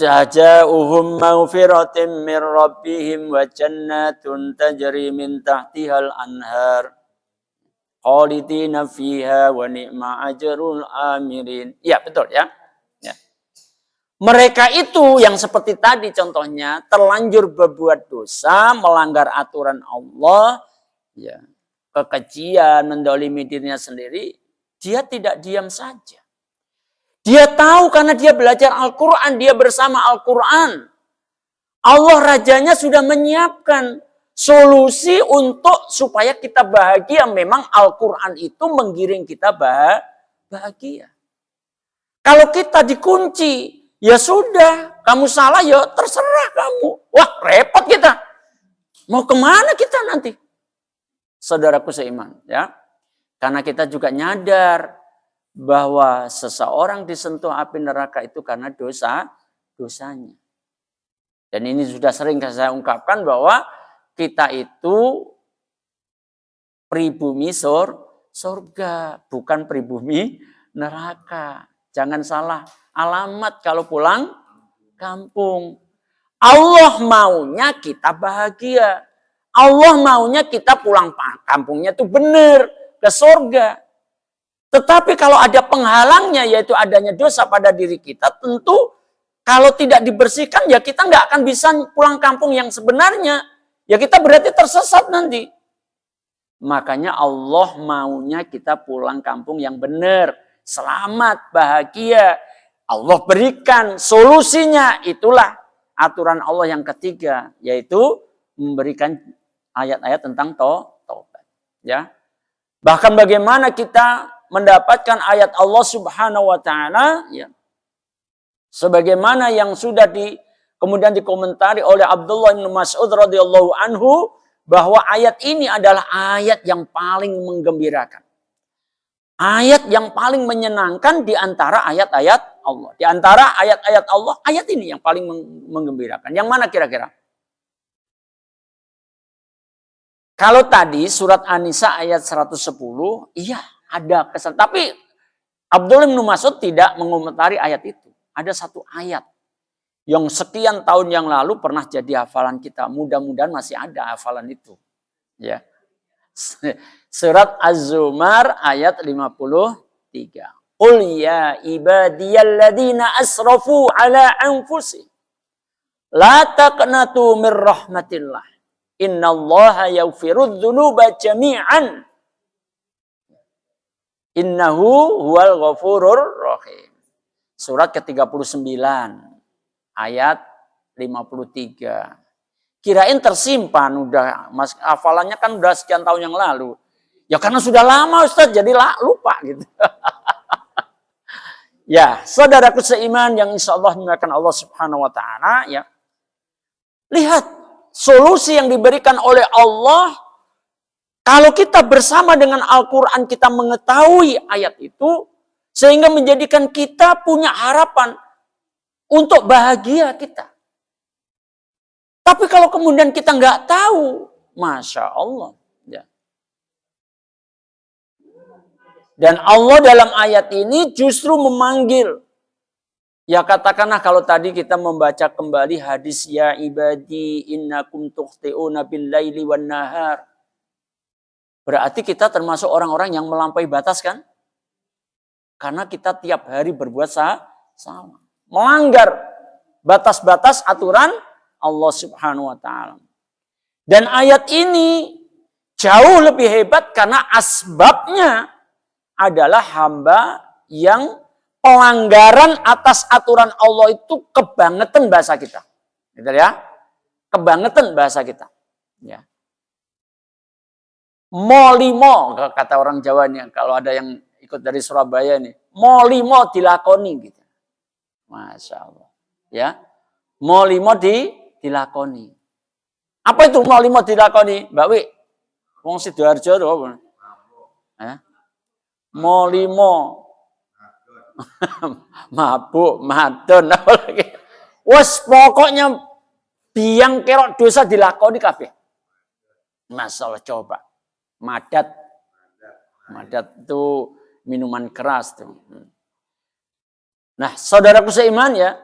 Jazaa'uhum maghfiratin mir rabbihim wa jannatun tajri min tahtihal anhar. Khalidina fiha wa ni'ma ajrul amirin. Ya, betul ya. Ya. Mereka itu yang seperti tadi contohnya terlanjur berbuat dosa, melanggar aturan Allah, ya, kekejian, mendolimi dirinya sendiri, dia tidak diam saja. Dia tahu karena dia belajar Al-Quran, dia bersama Al-Quran. Allah Rajanya sudah menyiapkan solusi untuk supaya kita bahagia. Memang Al-Quran itu menggiring kita bahagia. Kalau kita dikunci, ya sudah, kamu salah ya terserah kamu. Wah, repot kita. Mau kemana kita nanti? Saudaraku seiman, ya. Karena kita juga nyadar bahwa seseorang disentuh api neraka itu karena dosanya. Dan ini sudah sering saya ungkapkan bahwa kita itu pribumi surga, bukan pribumi neraka. Jangan salah alamat kalau pulang kampung. Allah maunya kita bahagia. Allah maunya kita pulang kampungnya itu benar ke surga. Tetapi kalau ada penghalangnya, yaitu adanya dosa pada diri kita, tentu kalau tidak dibersihkan ya kita nggak akan bisa pulang kampung yang sebenarnya. Ya kita berarti tersesat nanti. Makanya Allah maunya kita pulang kampung yang benar. Selamat, bahagia. Allah berikan solusinya. Itulah aturan Allah yang ketiga. Yaitu memberikan ayat-ayat tentang taubat. Ya. Bahkan bagaimana kita mendapatkan ayat Allah Subhanahu wa Ta'ala. Ya. Sebagaimana yang sudah kemudian dikomentari oleh Abdullah bin Mas'ud radhiyallahu anhu bahwa ayat ini adalah ayat yang paling menggembirakan. Ayat yang paling menyenangkan di antara ayat-ayat Allah. Di antara ayat-ayat Allah, ayat ini yang paling menggembirakan. Yang mana kira-kira? Kalau tadi surat An-Nisa ayat 110, iya ada kesan. Tapi Abdullah bin Mas'ud tidak mengomentari ayat itu. Ada satu ayat yang sekian tahun yang lalu pernah jadi hafalan kita. Mudah-mudahan masih ada hafalan itu. Ya. Surat Az-Zumar ayat 53. Qul ya ibadiyalladzina asrafu ala anfusihim la taqnatu mir rahmatillah. Innallaha yaghfirudz dzunuba jami'an. Innahu huwal ghafurur rahim. Surat ke-39 ayat 53. Kirain tersimpan udah, Mas, hafalannya kan udah sekian tahun yang lalu. Ya karena sudah lama Ustaz, jadi lupa gitu. Ya, saudaraku seiman yang insya Allah dimuliakan Allah Subhanahu wa taala, ya. Lihat solusi yang diberikan oleh Allah. Kalau kita bersama dengan Al-Qur'an, kita mengetahui ayat itu sehingga menjadikan kita punya harapan untuk bahagia kita. Tapi kalau kemudian kita nggak tahu, Masya Allah. Ya. Dan Allah dalam ayat ini justru memanggil. Ya katakanlah kalau tadi kita membaca kembali hadis ya ibadi innakum tukhti'una bil laili wan nahar. Berarti kita termasuk orang-orang yang melampaui batas kan? Karena kita tiap hari berbuat sama. Melanggar batas-batas aturan Allah Subhanahu wa taala. Dan ayat ini jauh lebih hebat karena asbabnya adalah hamba yang pelanggaran atas aturan Allah itu kebangetan bahasa kita. Gitu ya. Kebangetan bahasa kita. Ya. Molimo kata orang Jawa nih, kalau ada yang ikut dari Surabaya nih, molimo dilakoni gitu. Masya Allah. Ya. Molimo dilakoni. Apa itu molimo dilakoni, Mbak Wi? Wong Sidoarjo lho apa? Hah? Molimo. Mabuk, madon apa lagi. Wes pokoknya biang kerok dosa dilakoni kabeh. Masalah coba. Madat itu minuman keras tuh. Nah, saudaraku seiman ya.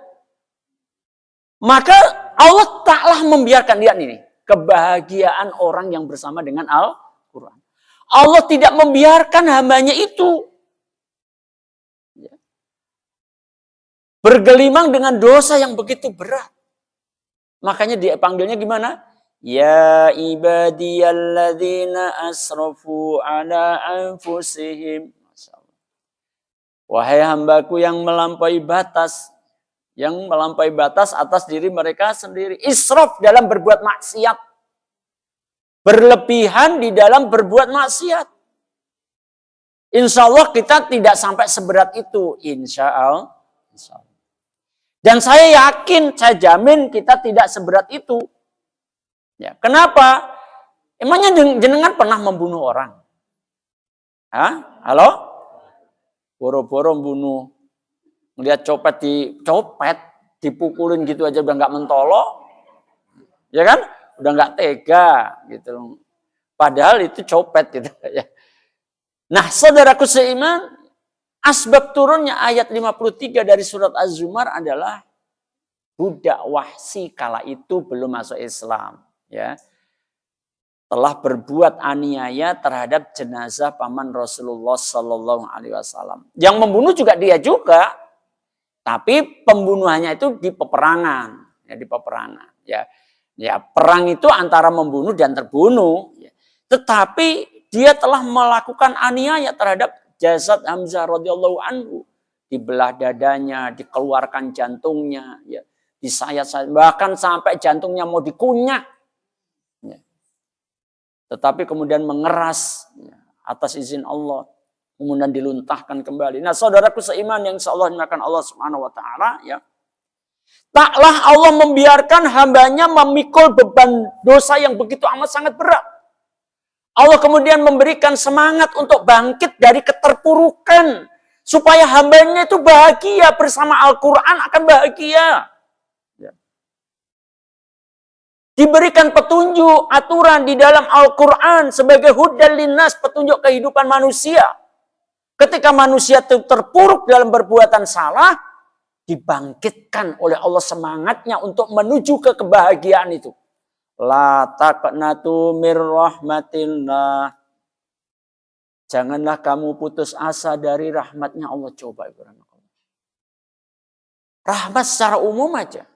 Maka Allah taklah membiarkan, lihat ini, kebahagiaan orang yang bersama dengan Al-Quran. Allah tidak membiarkan hambanya itu bergelimang dengan dosa yang begitu berat. Makanya dipanggilnya gimana? Ya ibadiyalladzina asrafu ala anfusihim. Wahai hambaku yang melampaui batas. Yang melampaui batas atas diri mereka sendiri. Israf dalam berbuat maksiat. Berlebihan di dalam berbuat maksiat. Insya Allah kita tidak sampai seberat itu. Insya Allah. Dan saya yakin, saya jamin kita tidak seberat itu. Ya, kenapa? Emangnya jenengan pernah membunuh orang? Hah? Halo? Boro-boro membunuh. Melihat copet, dipukulin gitu aja udah nggak mentolok. Ya kan? Udah nggak tega gitu. Padahal itu copet gitu ya. Nah, saudaraku seiman, asbab turunnya ayat 53 dari surat Az-Zumar adalah budak Wahsy kala itu belum masuk Islam. Ya, telah berbuat aniaya terhadap jenazah paman Rasulullah Sallallahu Alaihi Wasallam. Yang membunuh juga dia juga, tapi pembunuhannya itu di peperangan, ya di peperangan. Ya perang itu antara membunuh dan terbunuh. Ya. Tetapi dia telah melakukan aniaya terhadap jasad Hamzah radhiyallahu anhu, dibelah dadanya, dikeluarkan jantungnya, ya, disayat-sayat, bahkan sampai jantungnya mau dikunyah. Tetapi kemudian mengeras atas izin Allah, kemudian diluntahkan kembali. Nah, saudaraku seiman yang insyaallah dimuliakan Allah Subhanahu wa taala, ya. Taklah Allah membiarkan hambanya memikul beban dosa yang begitu amat sangat berat. Allah kemudian memberikan semangat untuk bangkit dari keterpurukan supaya hambanya itu bahagia bersama Al-Qur'an, akan bahagia. Diberikan petunjuk, aturan di dalam Al-Quran sebagai hudal linnas, petunjuk kehidupan manusia. Ketika manusia itu terpuruk dalam perbuatan salah, dibangkitkan oleh Allah semangatnya untuk menuju ke kebahagiaan itu. La taqnatu mir rahmatillah. Janganlah kamu putus asa dari rahmatnya Allah. Coba Ibrahim. Rahmat secara umum aja.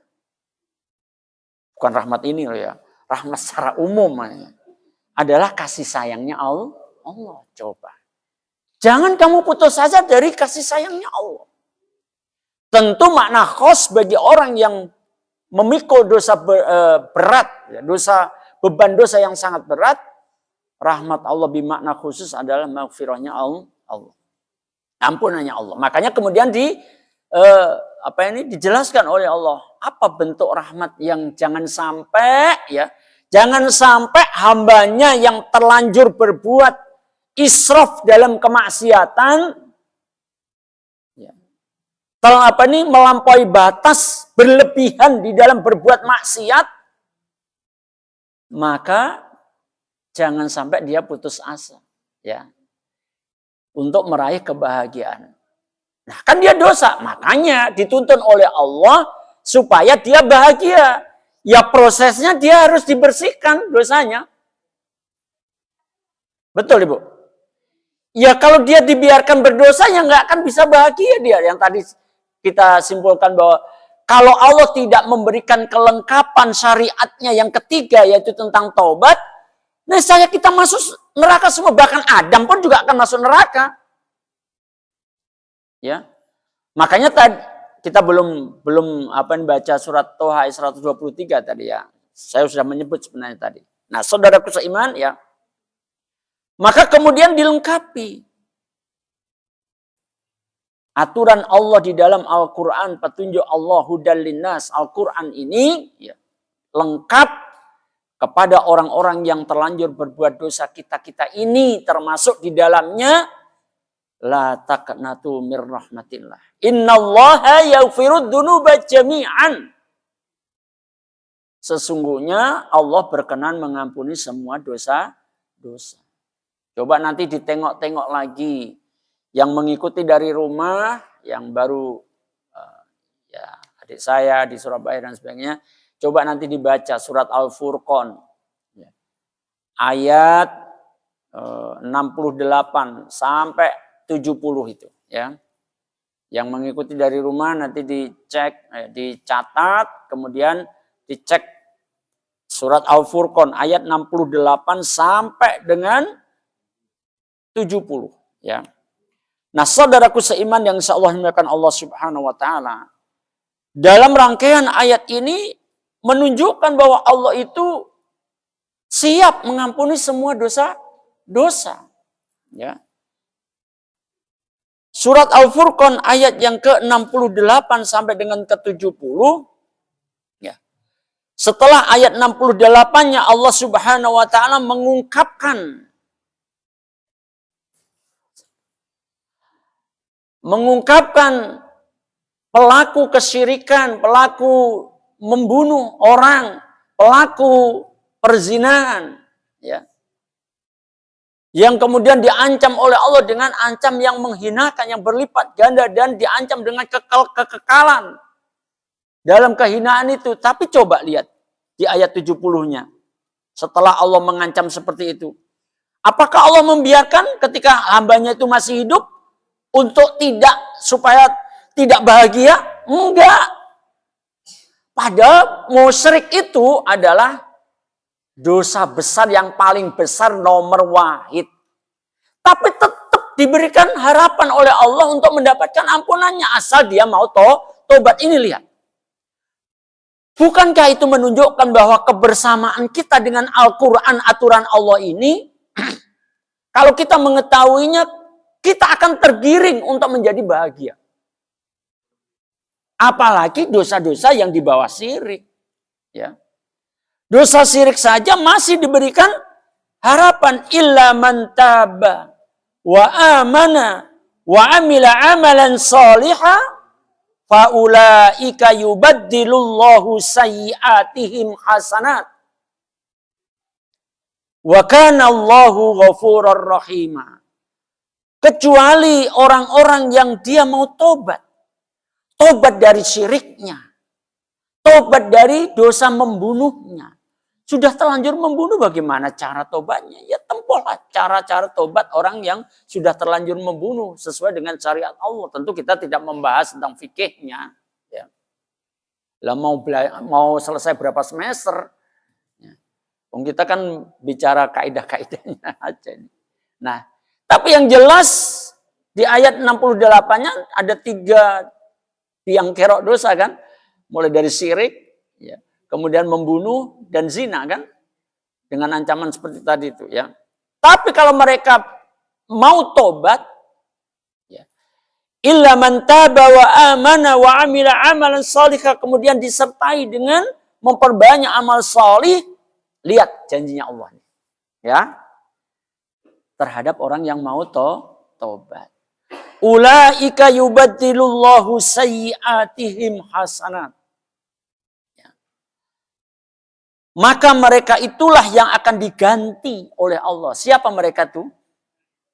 Bukan rahmat ini loh ya. Rahmat secara umum aja. Adalah kasih sayangnya Allah. Coba. Jangan kamu putus asa dari kasih sayangnya Allah. Tentu makna khos bagi orang yang memikul dosa berat. Beban dosa yang sangat berat. Rahmat Allah bermakna khusus adalah maghfirahnya Allah. Ampunannya Allah. Makanya kemudian dijelaskan oleh Allah. Apa bentuk rahmat yang jangan sampai hambanya yang terlanjur berbuat israf dalam kemaksiatan, melampaui batas, berlebihan di dalam berbuat maksiat, maka jangan sampai dia putus asa, untuk meraih kebahagiaan. Nah, kan dia dosa, makanya dituntun oleh Allah supaya dia bahagia. Ya prosesnya dia harus dibersihkan dosanya. Betul Ibu? Ya kalau dia dibiarkan berdosa ya nggak akan bisa bahagia dia. Yang tadi kita simpulkan bahwa kalau Allah tidak memberikan kelengkapan syariatnya yang ketiga yaitu tentang taubat, niscaya kita masuk neraka semua. Bahkan Adam pun juga akan masuk neraka. Ya, makanya tadi kita belum baca surat Toha ayat 123 tadi ya. Saya sudah menyebut sebenarnya tadi. Nah, saudaraku seiman ya. Maka kemudian dilengkapi aturan Allah di dalam Al-Quran, petunjuk Allah hudal linnas. Al-Quran ini lengkap kepada orang-orang yang terlanjur berbuat dosa. Kita ini termasuk di dalamnya. La taqnatu mir rahmatillah. Innallaha yaghfirud dzunuba jami'an. Sesungguhnya Allah berkenan mengampuni semua dosa-dosa. Coba nanti ditengok-tengok lagi. Yang mengikuti dari rumah, yang baru adik saya di Surabaya dan sebagainya. Coba nanti dibaca surat Al-Furqan. Ayat 68 sampai 70 itu ya. Yang mengikuti dari rumah nanti dicek, dicatat, kemudian dicek surat Al-Furqan ayat 68 sampai dengan 70 ya. Nah, saudaraku seiman yang insyaallah dimuliakan Allah Subhanahu wa taala. Dalam rangkaian ayat ini menunjukkan bahwa Allah itu siap mengampuni semua dosa ya. Surat Al-Furqan ayat yang ke-68 sampai dengan ke-70. Ya. Setelah ayat 68-nya Allah Subhanahu wa taala mengungkapkan pelaku kesyirikan, pelaku membunuh orang, pelaku perzinahan, ya. Yang kemudian diancam oleh Allah dengan ancam yang menghinakan, yang berlipat ganda, dan diancam dengan kekekalan dalam kehinaan itu. Tapi coba lihat di ayat 70-nya. Setelah Allah mengancam seperti itu. Apakah Allah membiarkan ketika hambanya itu masih hidup untuk supaya tidak bahagia? Enggak. Padahal musyrik itu adalah dosa besar yang paling besar nomor wahid. Tapi tetap diberikan harapan oleh Allah untuk mendapatkan ampunannya. Asal dia mau tobat. Ini lihat. Bukankah itu menunjukkan bahwa kebersamaan kita dengan Al-Quran, aturan Allah ini, kalau kita mengetahuinya, kita akan tergiring untuk menjadi bahagia. Apalagi dosa-dosa yang di bawah syirik. Ya. Dosa syirik saja masih diberikan harapan. Illa man taba wa amana wa amila amalan salihah faulaika yubaddilullahu sayyiatihim hasanat. Wa kana Allahu ghafurur rahima. Kecuali orang-orang yang dia mau tobat. Tobat dari syiriknya. Tobat dari dosa membunuhnya. Sudah terlanjur membunuh, bagaimana cara tobatnya? Ya tempuhlah cara-cara tobat orang yang sudah terlanjur membunuh sesuai dengan syariat Allah. Tentu kita tidak membahas tentang fikihnya. Ya. Lah mau selesai berapa semester? Ya. Kita kan bicara kaidah-kaidahnya aja. Nah, tapi yang jelas di ayat 68-nya ada 3 tiang kerok dosa kan? Mulai dari syirik, ya, kemudian membunuh dan zina kan? Dengan ancaman seperti tadi itu ya. Tapi kalau mereka mau tobat, ya, illa man taba wa amana wa amila amalan salihah, kemudian disertai dengan memperbanyak amal salih, lihat janjinya Allah. Ya. Terhadap orang yang mau tobat. Ulaika yubaddilullahu sayyi'atihim hasanat. Maka mereka itulah yang akan diganti oleh Allah. Siapa mereka tuh?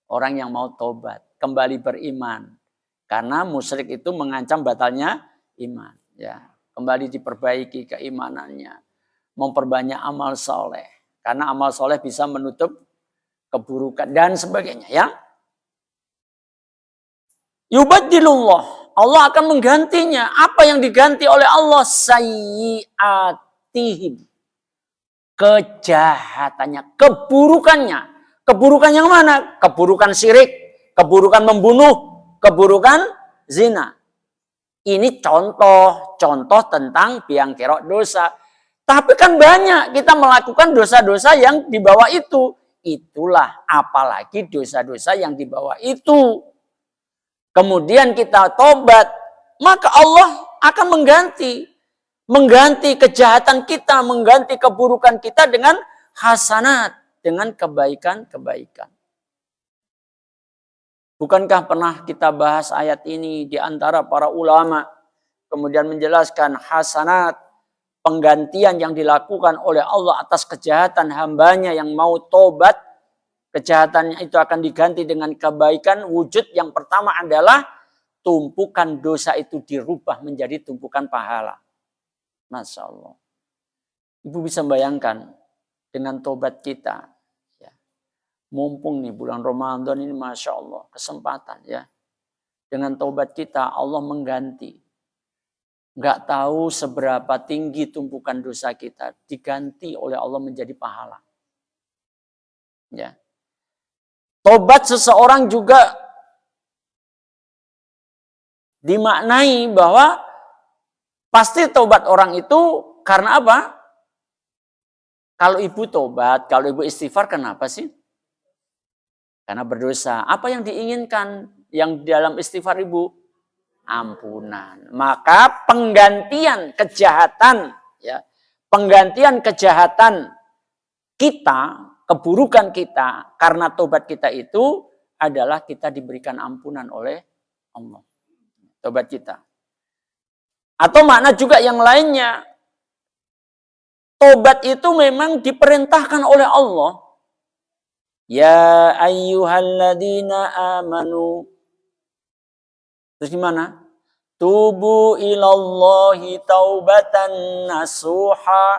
Orang yang mau tobat, kembali beriman. Karena musyrik itu mengancam batalnya iman. Ya, kembali diperbaiki keimanannya. Memperbanyak amal soleh. Karena amal soleh bisa menutup keburukan dan sebagainya. Ya. Yubaddilullah. Allah akan menggantinya. Apa yang diganti oleh Allah? Sayyi'atihim. Kejahatannya, keburukannya. Keburukan yang mana? Keburukan syirik, keburukan membunuh, keburukan zina. Ini contoh tentang biang kerok dosa. Tapi kan banyak kita melakukan dosa-dosa yang di bawah itu. Itulah apalagi dosa-dosa yang di bawah itu. Kemudian kita tobat, maka Allah akan mengganti kejahatan kita, mengganti keburukan kita dengan hasanat, dengan kebaikan-kebaikan. Bukankah pernah kita bahas ayat ini di antara para ulama, kemudian menjelaskan hasanat, penggantian yang dilakukan oleh Allah atas kejahatan hambanya yang mau tobat, kejahatannya itu akan diganti dengan kebaikan. Wujud yang pertama adalah tumpukan dosa itu dirubah menjadi tumpukan pahala. Masya Allah. Ibu bisa bayangkan dengan tobat kita. Ya. Mumpung nih bulan Ramadan ini Masya Allah. Kesempatan ya. Dengan tobat kita Allah mengganti. Nggak tahu seberapa tinggi tumpukan dosa kita. Diganti oleh Allah menjadi pahala. Ya. Tobat seseorang juga dimaknai bahwa pasti tobat orang itu karena apa? Kalau ibu tobat, kalau ibu istighfar, kenapa sih? Karena berdosa. Apa yang diinginkan yang dalam istighfar ibu? Ampunan. Maka penggantian kejahatan, ya, penggantian kejahatan kita, keburukan kita karena tobat kita itu adalah kita diberikan ampunan oleh Allah. Tobat kita. Atau makna juga yang lainnya. Tobat itu memang diperintahkan oleh Allah. Ya ayyuhalladzina amanu. Terus gimana? Tubu ilallahi taubatan nasuha.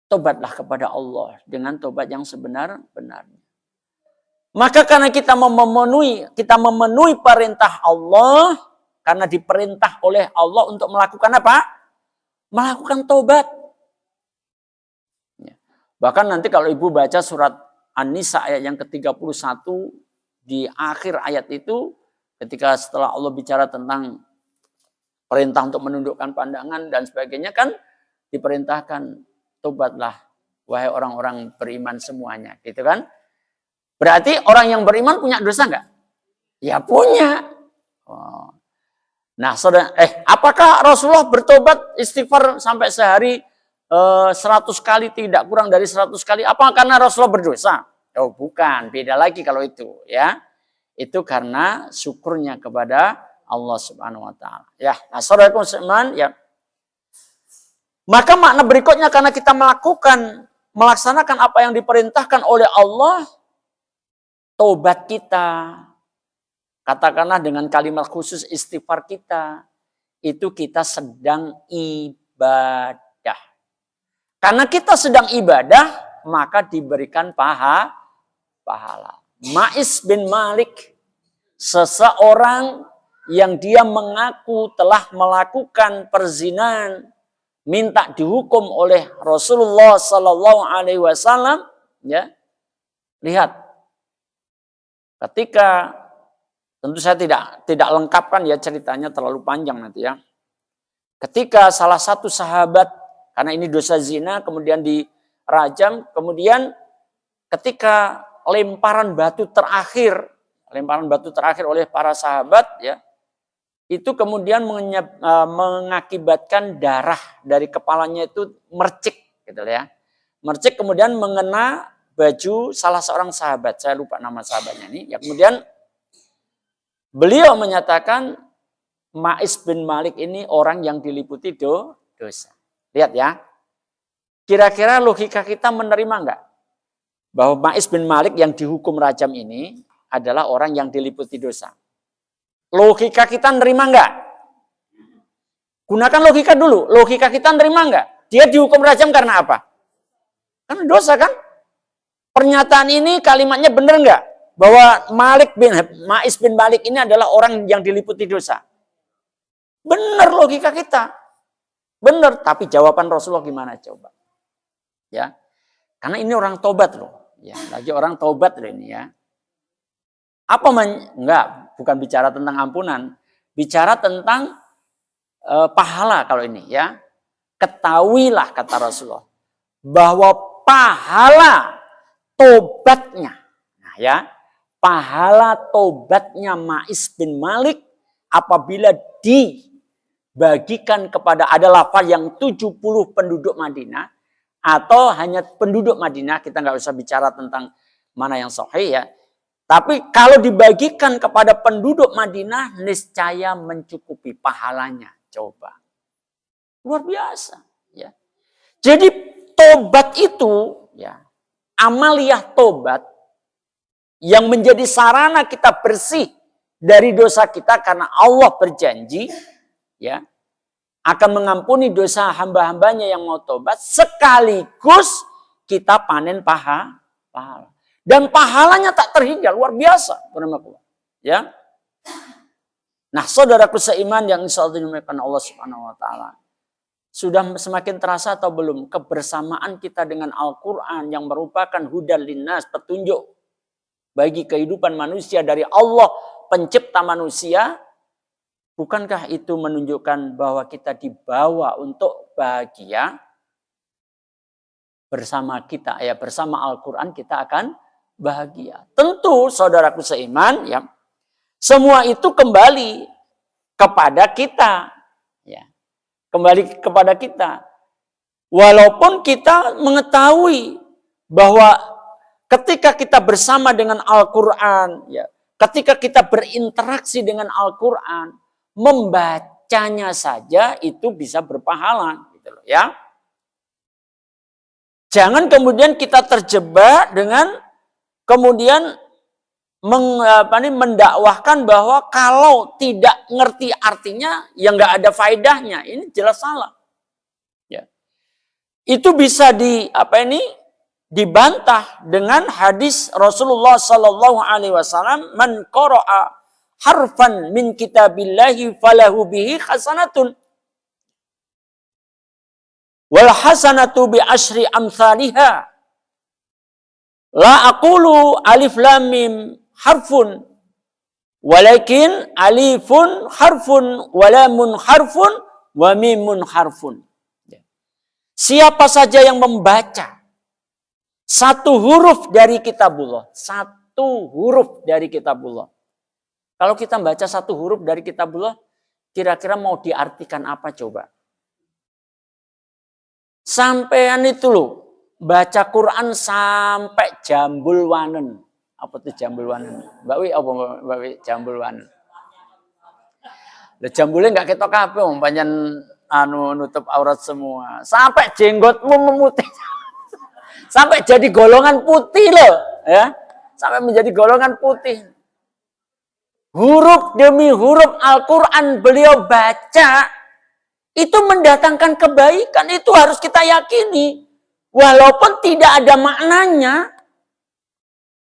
Tobatlah kepada Allah dengan tobat yang sebenar-benarnya. Maka karena kita memenuhi perintah Allah, karena diperintah oleh Allah untuk melakukan apa? Melakukan tobat. Ya. Bahkan nanti kalau ibu baca surat An-Nisa ayat yang ke-31, di akhir ayat itu, ketika setelah Allah bicara tentang perintah untuk menundukkan pandangan dan sebagainya, kan diperintahkan tobatlah wahai orang-orang beriman semuanya. Gitu kan? Berarti orang yang beriman punya dosa enggak? Ya punya. Oh. Nah, saudara, apakah Rasulullah bertobat istighfar sampai sehari 100 kali, tidak kurang dari 100 kali? Apa karena Rasulullah berdosa? Oh, bukan, beda lagi kalau itu, ya. Itu karena syukurnya kepada Allah Subhanahu wa taala. Ya, nah saudaraku seiman, ya. Maka makna berikutnya karena kita melakukan melaksanakan apa yang diperintahkan oleh Allah, tobat kita, katakanlah dengan kalimat khusus istighfar kita, itu kita sedang ibadah. Karena kita sedang ibadah, maka diberikan pahala. Ma'is bin Malik, seseorang yang dia mengaku telah melakukan perzinahan, minta dihukum oleh Rasulullah Sallallahu Alaihi Wasallam, ya, lihat, ketika tentu saya tidak lengkapkan ya ceritanya terlalu panjang nanti ya. Ketika salah satu sahabat, karena ini dosa zina, kemudian dirajam, kemudian ketika lemparan batu terakhir oleh para sahabat, ya, itu kemudian mengakibatkan darah dari kepalanya itu mercik, gitu ya. Mercik kemudian mengena baju salah seorang sahabat, saya lupa nama sahabatnya ini. Ya, kemudian beliau menyatakan Ma'is bin Malik ini orang yang diliputi dosa. Lihat ya, kira-kira logika kita menerima enggak bahwa Ma'is bin Malik yang dihukum rajam ini adalah orang yang diliputi dosa? Logika kita nerima enggak? Gunakan logika dulu. Logika kita nerima enggak? Dia dihukum rajam karena apa? Karena dosa kan? Pernyataan ini kalimatnya benar enggak? Bahwa Ma'is bin Malik ini adalah orang yang diliputi dosa. Benar logika kita. Benar. Tapi jawaban Rasulullah gimana coba? Ya. Karena ini orang tobat loh. Ya, lagi orang tobat loh ini ya. Enggak, bukan bicara tentang ampunan, bicara tentang pahala kalau ini ya. Ketahuilah kata Rasulullah bahwa pahala tobatnya, nah ya, pahala tobatnya Ma'is bin Malik apabila dibagikan kepada adalah yang 70 penduduk Madinah atau hanya penduduk Madinah, kita nggak usah bicara tentang mana yang sahih ya. Tapi kalau dibagikan kepada penduduk Madinah, niscaya mencukupi pahalanya. Coba. Luar biasa. Ya. Jadi tobat itu, ya, amaliyah tobat, yang menjadi sarana kita bersih dari dosa kita karena Allah berjanji, ya, akan mengampuni dosa hamba-hambanya yang mau tobat, sekaligus kita panen pahala. Dan pahalanya tak terhingga, luar biasa. Ya. Nah, saudaraku seiman yang insya Allah dimuliakan Allah Subhanahu Wa Taala, sudah semakin terasa atau belum kebersamaan kita dengan Al-Quran yang merupakan hudal linnas, petunjuk bagi kehidupan manusia dari Allah pencipta manusia? Bukankah itu menunjukkan bahwa kita dibawa untuk bahagia? Bersama kita, ya, bersama Al-Quran kita akan bahagia. Tentu saudaraku seiman, ya, semua itu kembali kepada kita, ya, kembali kepada kita. Walaupun kita mengetahui bahwa ketika kita bersama dengan Al-Quran, ya, ketika kita berinteraksi dengan Al-Quran, membacanya saja itu bisa berpahala, gitu loh, ya. Jangan kemudian kita terjebak dengan kemudian mendakwahkan bahwa kalau tidak ngerti artinya ya nggak ada faedahnya. Ini jelas salah. Ya. Itu bisa dibantah dengan hadis Rasulullah Sallallahu Alaihi Wasallam, man qara'a harfan min kitabillahi falahu bihi hasanatun wal hasanatu bi asyri amsalihha. La aqulu alif lam mim harfun walakin alifun harfun walamun harfun wa mimun harfun. Siapa saja yang membaca satu huruf dari kitabullah, satu huruf dari kitabullah. Kalau kita baca satu huruf dari kitabullah, kira-kira mau diartikan apa coba? Sampean itu loh, baca Quran sampai jambul wanen. Apa tuh jambul wanen? Mbak Wi, apa Mbak Wi jambul wanen? Lah jambulnya enggak ketok kabeh, pancen nutup aurat semua. Sampai jenggotmu memutih. Sampai jadi golongan putih loh, ya. Sampai menjadi golongan putih. Huruf demi huruf Al-Qur'an beliau baca, itu mendatangkan kebaikan, itu harus kita yakini. Walaupun tidak ada maknanya.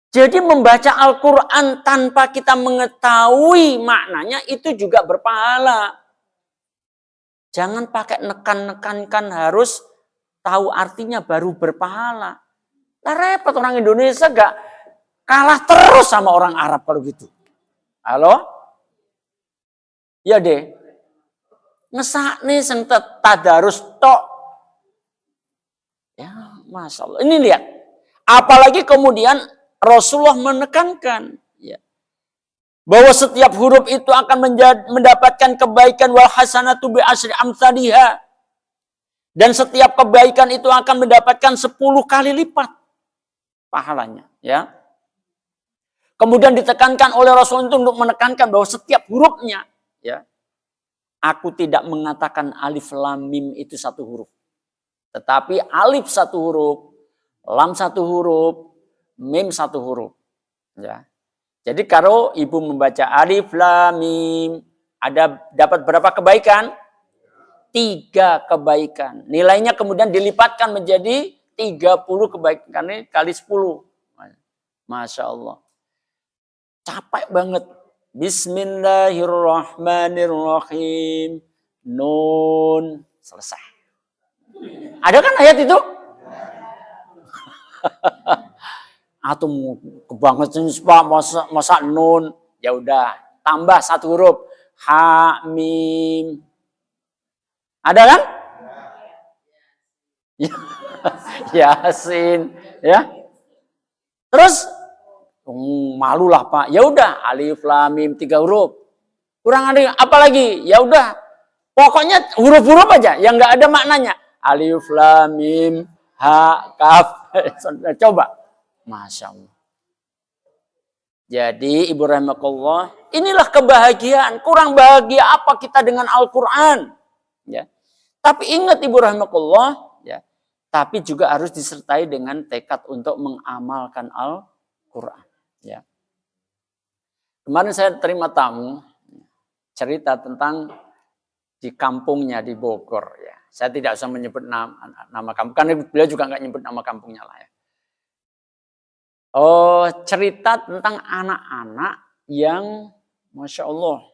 Jadi membaca Al-Quran tanpa kita mengetahui maknanya itu juga berpahala. Jangan pakai nekan-nekankan harus tahu artinya baru berpahala. Nah, repot orang Indonesia gak kalah terus sama orang Arab kalau gitu. Halo? Ya deh. Ngesakne sing tadarus tok. Ya, Masya Allah. Ini lihat. Apalagi kemudian Rasulullah menekankan ya, bahwa setiap huruf itu akan mendapatkan kebaikan wal hasanatu bi asyri amsalihha. Dan setiap kebaikan itu akan mendapatkan 10 kali lipat pahalanya, ya. Kemudian ditekankan oleh Rasul itu untuk menekankan bahwa setiap hurufnya, ya. Aku tidak mengatakan alif lam mim itu satu huruf. Tetapi alif satu huruf, lam satu huruf, mim satu huruf, ya. Jadi kalau ibu membaca alif lam mim, ada dapat berapa kebaikan? 3 kebaikan. Nilainya kemudian dilipatkan menjadi 30 kebaikan kali 10. Masya Allah. Capek banget. Bismillahirrahmanirrahim. Nun. Selesai. Ada kan ayat itu? Atau kebangetan Pak masa nun, ya udah tambah satu huruf ha mim. Ada kan? Yasin, ya. Terus malulah Pak. Ya udah alif lam mim 3 huruf. Kurang ada apa lagi? Ya udah. Pokoknya huruf-huruf aja yang enggak ada maknanya. Alif lam mim ha kaf. Coba. Masya Allah. Jadi ibu rahimakumullah, inilah kebahagiaan. Kurang bahagia apa kita dengan Al-Quran? Ya. Tapi ingat ibu rahimakumullah, ya. Tapi juga harus disertai dengan tekad untuk mengamalkan Al-Quran. Ya. Kemarin saya terima tamu cerita tentang di kampungnya di Bogor. Ya. Saya tidak usah menyebut nama kampung, karena beliau juga nggak nyebut nama kampungnya lah ya. Oh, cerita tentang anak-anak yang Masya Allah,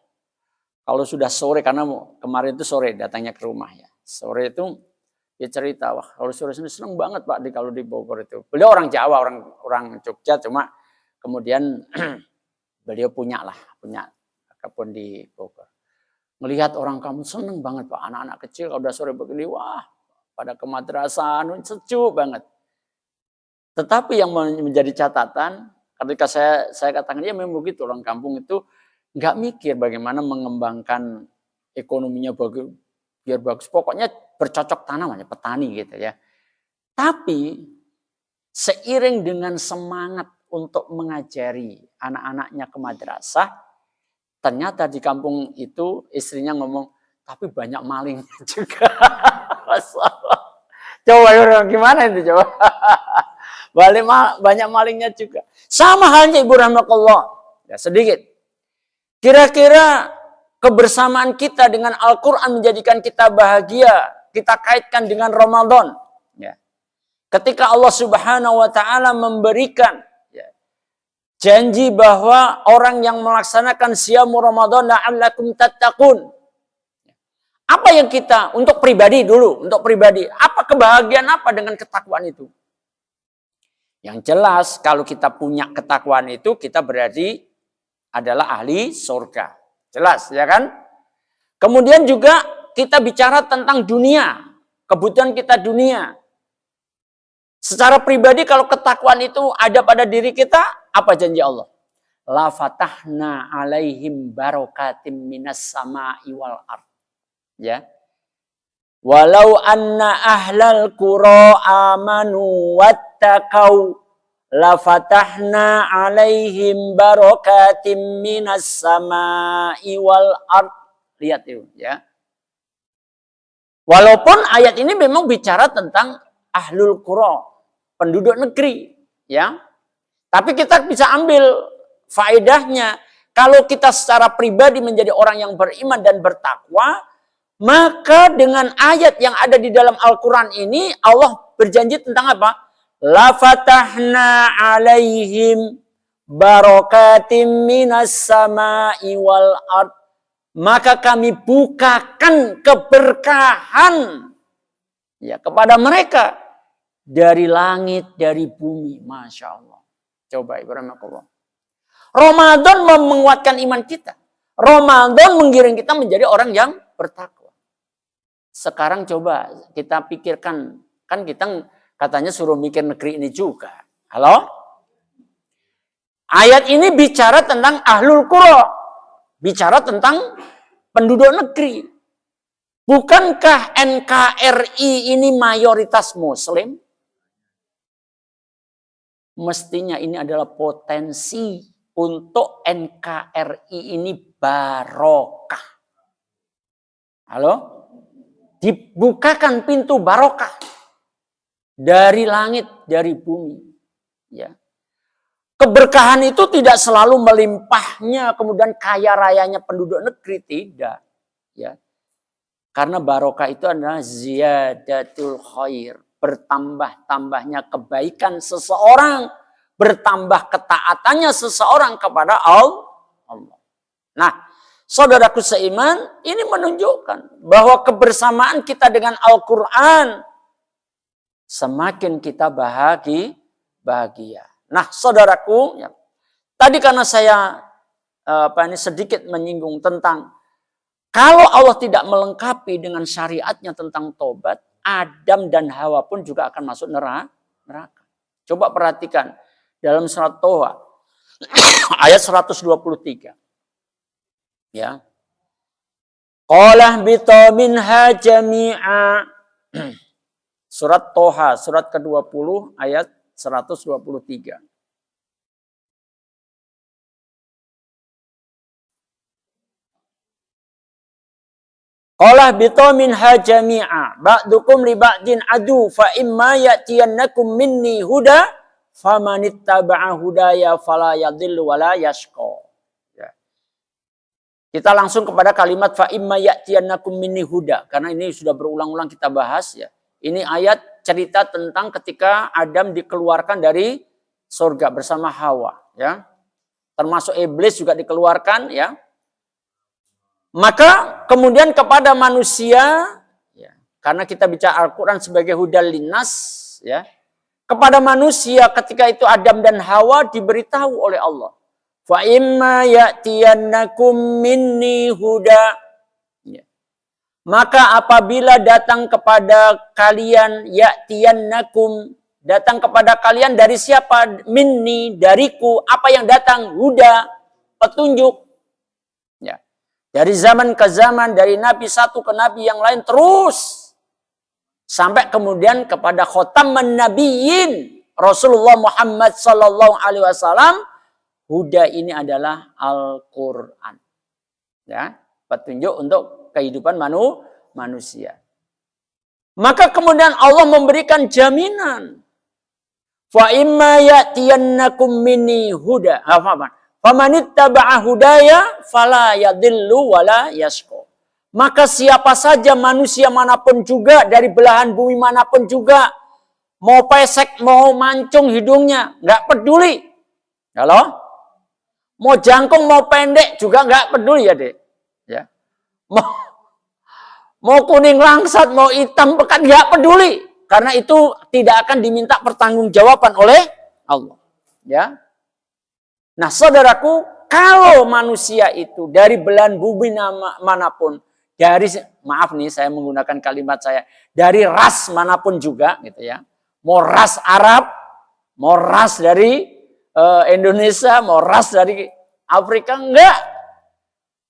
kalau sudah sore, karena kemarin itu sore datangnya ke rumah ya. Sore itu dia cerita, wah kalau sore senang banget Pak kalau di Bogor itu. Beliau orang Jawa, orang Jogja, cuma kemudian beliau punya kebun di Bogor. Melihat orang kamu senang banget Pak, anak-anak kecil kalau udah sore begini, wah pada ke madrasah, sejuk banget. Tetapi yang menjadi catatan, ketika saya katakan, ya memang begitu, orang kampung itu nggak mikir bagaimana mengembangkan ekonominya biar bagus. Pokoknya bercocok tanam aja, petani gitu ya. Tapi seiring dengan semangat untuk mengajari anak-anaknya ke madrasah, ternyata di kampung itu istrinya ngomong, tapi banyak malingnya juga. Coba gimana itu coba? Banyak malingnya juga. Sama halnya ibu rahmatullah. Ya, sedikit. Kira-kira kebersamaan kita dengan Al-Quran menjadikan kita bahagia. Kita kaitkan dengan Ramadan. Ya. Ketika Allah Subhanahu Wa Taala memberikan ya, janji bahwa orang yang melaksanakan siyamu Ramadan la'allakum tattaqun. Apa yang kita untuk pribadi dulu, untuk pribadi, apa kebahagiaan apa dengan ketakwaan itu? Yang jelas kalau kita punya ketakwaan itu kita berarti adalah ahli surga. Jelas ya kan? Kemudian juga kita bicara tentang dunia. Kebutuhan kita dunia. Secara pribadi kalau ketakwaan itu ada pada diri kita, apa janji Allah? La fatahna alaihim barokatim minas sama'i wal ard. Ya. Walau anna ahlal qura amanu wattaqau la fatahna alaihim barakatim minas sama'i wal ard. Lihat itu ya. Walaupun ayat ini memang bicara tentang ahlul qura, penduduk negeri, ya. Tapi kita bisa ambil faedahnya. Kalau kita secara pribadi menjadi orang yang beriman dan bertakwa, maka dengan ayat yang ada di dalam Al-Quran ini, Allah berjanji tentang apa? La fatahna alaihim barakatim minas sama'i wal ard. Maka kami bukakan keberkahan ya kepada mereka dari langit, dari bumi. Masya Allah. Coba Ibrahim. Ramadan menguatkan iman kita. Ramadan menggiring kita menjadi orang yang bertakwa. Sekarang coba kita pikirkan. Kan kita katanya suruh mikir negeri ini juga. Halo? Ayat ini bicara tentang ahlul qura. Bicara tentang penduduk negeri. Bukankah NKRI ini mayoritas muslim? Mestinya ini adalah potensi untuk NKRI ini barokah. Halo? Dibukakan pintu barokah. Dari langit, dari bumi. Ya. Keberkahan itu tidak selalu melimpahnya, kemudian kaya rayanya penduduk negeri. Tidak. Ya. Karena barokah itu adalah ziyadatul khair. Bertambah-tambahnya kebaikan seseorang. Bertambah ketaatannya seseorang kepada Allah. Nah, saudaraku seiman, ini menunjukkan bahwa kebersamaan kita dengan Al-Quran semakin kita bahagia. Nah, saudaraku, ya, tadi karena saya sedikit menyinggung tentang kalau Allah tidak melengkapi dengan syariatnya tentang tobat, Adam dan Hawa pun juga akan masuk neraka. Coba perhatikan. Dalam surat Toha ayat 123. Ya. Qala bita minha jami'a. Surat Toha, surat ke-20 ayat 123. Qala bita minha jami'a. Ba'dukum li ba'din adu fa imma ya'tiyannakum minni huda famanittaba'a hudaya fala yadhillu wala yashqa. Ya. Kita langsung kepada kalimat fa imma ya'tiyannakum minni huda karena ini sudah berulang-ulang kita bahas ya. Ini ayat cerita tentang ketika Adam dikeluarkan dari surga bersama Hawa ya. Termasuk iblis juga dikeluarkan ya. Maka kemudian kepada manusia ya, karena kita bicara Al-Qur'an sebagai hudal linnas ya. Kepada manusia ketika itu Adam dan Hawa diberitahu oleh Allah. Fa imma ya'tiyannakum minni huda. Ya. Maka apabila datang kepada kalian ya'tiyannakum, datang kepada kalian dari siapa? Minni, dariku. Apa yang datang? Huda, petunjuk. Ya. Dari zaman ke zaman, dari nabi satu ke nabi yang lain terus. Sampai kemudian kepada khotaman nabiyyin Rasulullah Muhammad sallallahu alaihi wasallam, huda ini adalah Al-Qur'an. Ya, petunjuk untuk kehidupan manusia. Maka kemudian Allah memberikan jaminan. Fa imma ya'tiyannakum minni huda. Famanittaba'a hudaya fala yadhillu wala yashqa. Maka siapa saja manusia manapun juga, dari belahan bumi manapun juga, mau pesek, mau mancung hidungnya, nggak peduli. Halo? Mau jangkung, mau pendek juga nggak peduli ya dek. Ya. Mau kuning langsat, mau hitam pekat, nggak peduli. Karena itu tidak akan diminta pertanggungjawaban oleh Allah. Ya. Nah saudaraku, kalau manusia itu dari belahan bumi manapun, dari, maaf nih saya menggunakan kalimat saya, dari ras manapun juga gitu ya. Mau ras Arab, mau ras dari Indonesia, mau ras dari Afrika, enggak.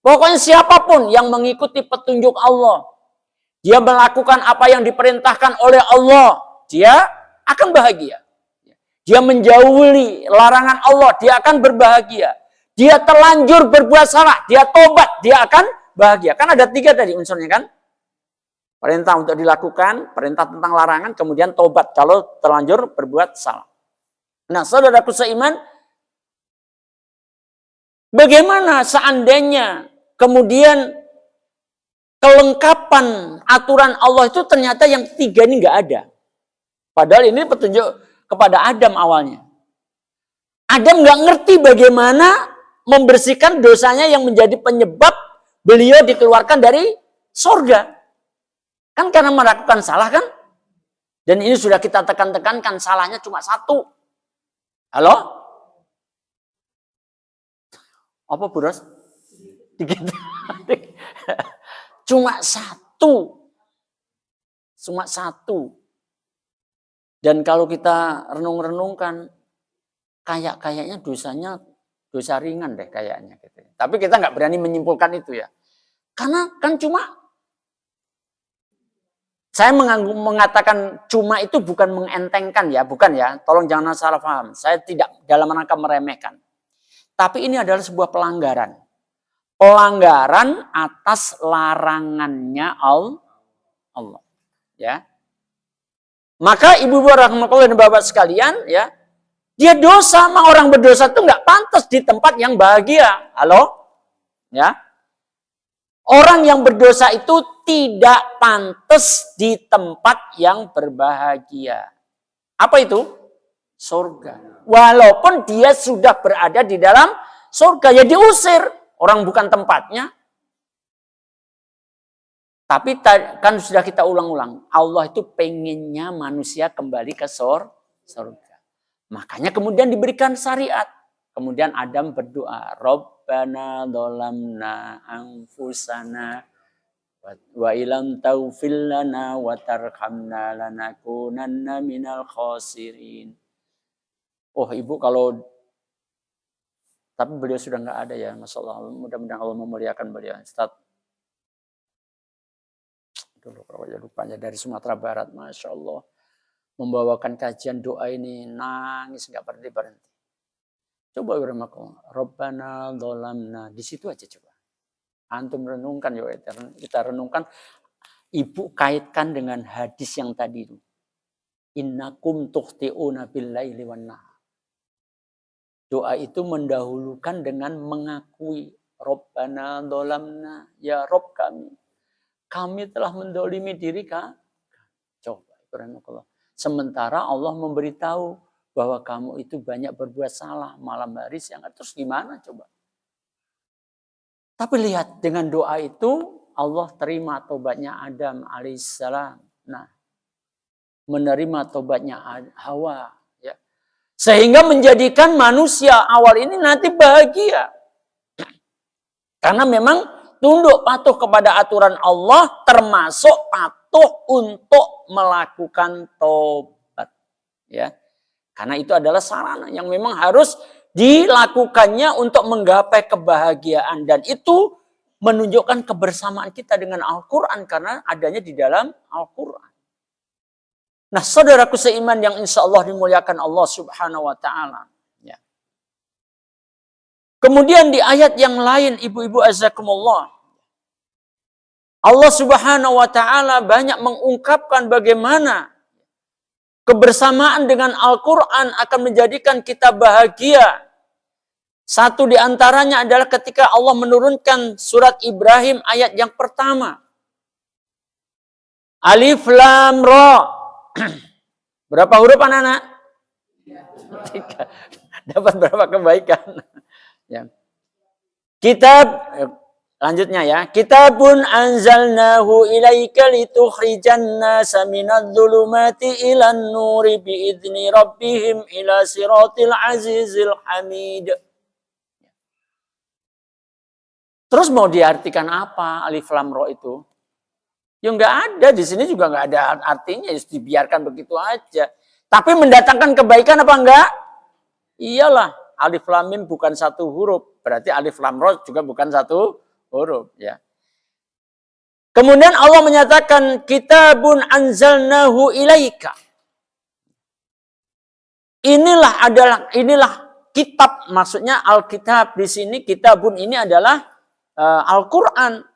Pokoknya siapapun yang mengikuti petunjuk Allah, dia melakukan apa yang diperintahkan oleh Allah, dia akan bahagia. Dia menjauhi larangan Allah, dia akan berbahagia. Dia terlanjur berbuat salah, dia tobat, dia akan bahagia. Kan ada 3 tadi unsurnya kan? Perintah untuk dilakukan, perintah tentang larangan, kemudian tobat kalau terlanjur berbuat salah. Nah, saudaraku seiman, bagaimana seandainya kemudian kelengkapan aturan Allah itu ternyata yang tiga ini nggak ada. Padahal ini petunjuk kepada Adam awalnya. Adam nggak ngerti bagaimana membersihkan dosanya yang menjadi penyebab beliau dikeluarkan dari surga. Kan karena melakukan salah kan? Dan ini sudah kita tekankan salahnya cuma satu. Halo? Apa Buros? Dikit. Cuma satu. Cuma satu. Dan kalau kita renung-renungkan, kayaknya dosanya dosa ringan deh kayaknya. Gitu. Tapi kita nggak berani menyimpulkan itu ya. Karena kan cuma, saya mengatakan cuma itu bukan mengentengkan ya, bukan ya. Tolong jangan salah paham. Saya tidak dalam rangka meremehkan. Tapi ini adalah sebuah pelanggaran. Pelanggaran atas larangannya Allah. Ya. Maka ibu-ibu rahmatullah dan bapak sekalian, ya, dia dosa sama orang berdosa itu nggak pantas di tempat yang bahagia. Halo? Ya. Orang yang berdosa itu tidak pantas di tempat yang berbahagia. Apa itu? Surga. Walaupun dia sudah berada di dalam surga, ya diusir. Orang bukan tempatnya. Tapi kan sudah kita ulang-ulang. Allah itu pengennya manusia kembali ke surga. Makanya kemudian diberikan syariat. Kemudian Adam berdoa, Rabbana dzalamna anfusana wa ilam taghfir lana wa tarhamna lanakunanna minal khasirin. Oh Ibu kalau, tapi beliau sudah nggak ada ya, Masya Allah. Mudah-mudahan Allah memuliakan beliau. Ustaz. Dulu kalau lupanya dari Sumatera Barat, Masya Allah. Membawakan kajian doa ini, nangis nggak berhenti. Coba Rabbana dzalamna, di situ aja coba. Antum renungkan ya, kita renungkan. Ibu kaitkan dengan hadis yang tadi itu. Innakum tukhti'una bil-laili wan-nahar. Doa itu mendahulukan dengan mengakui Rabbana dzalamna, ya Rabb kami telah mendolimi diri kami. Coba, sementara Allah memberitahu bahwa kamu itu banyak berbuat salah malam hari siang hari, terus gimana coba? Tapi lihat dengan doa itu Allah terima tobatnya Adam alaihissalam. Nah, menerima tobatnya Hawa, ya. Sehingga menjadikan manusia awal ini nanti bahagia. Karena memang tunduk patuh kepada aturan Allah termasuk patuh untuk melakukan tobat, ya. Karena itu adalah sarana yang memang harus dilakukannya untuk menggapai kebahagiaan. Dan itu menunjukkan kebersamaan kita dengan Al-Quran. Karena adanya di dalam Al-Quran. Nah saudaraku seiman yang insya Allah dimuliakan Allah subhanahu wa ta'ala. Ya. Kemudian di ayat yang lain ibu-ibu azakumullah. Allah subhanahu wa ta'ala banyak mengungkapkan bagaimana kebersamaan dengan Al-Quran akan menjadikan kita bahagia. Satu di antaranya adalah ketika Allah menurunkan surat Ibrahim ayat yang pertama. Alif Lam Ra. Berapa huruf anak-anak? 3. Dapat berapa kebaikan? Ya. Kitab, lanjutnya ya. Kitabun anzalnahu ilaika litukhrijan nasa minadh-dhulumati ilan nuri biidzni rabbihim ila siratil azizil hamid. Terus mau diartikan apa Alif Lam Ra itu? Ya nggak ada, di sini juga nggak ada artinya, ya dibiarkan begitu aja. Tapi mendatangkan kebaikan apa enggak? Iyalah, Alif Lam Mim bukan satu huruf, berarti Alif Lam Ra juga bukan satu huruf, ya. Kemudian Allah menyatakan kitabun anzalnahu ilaika. Inilah kitab, maksudnya Alkitab di sini, kitabun ini adalah Al-Qur'an.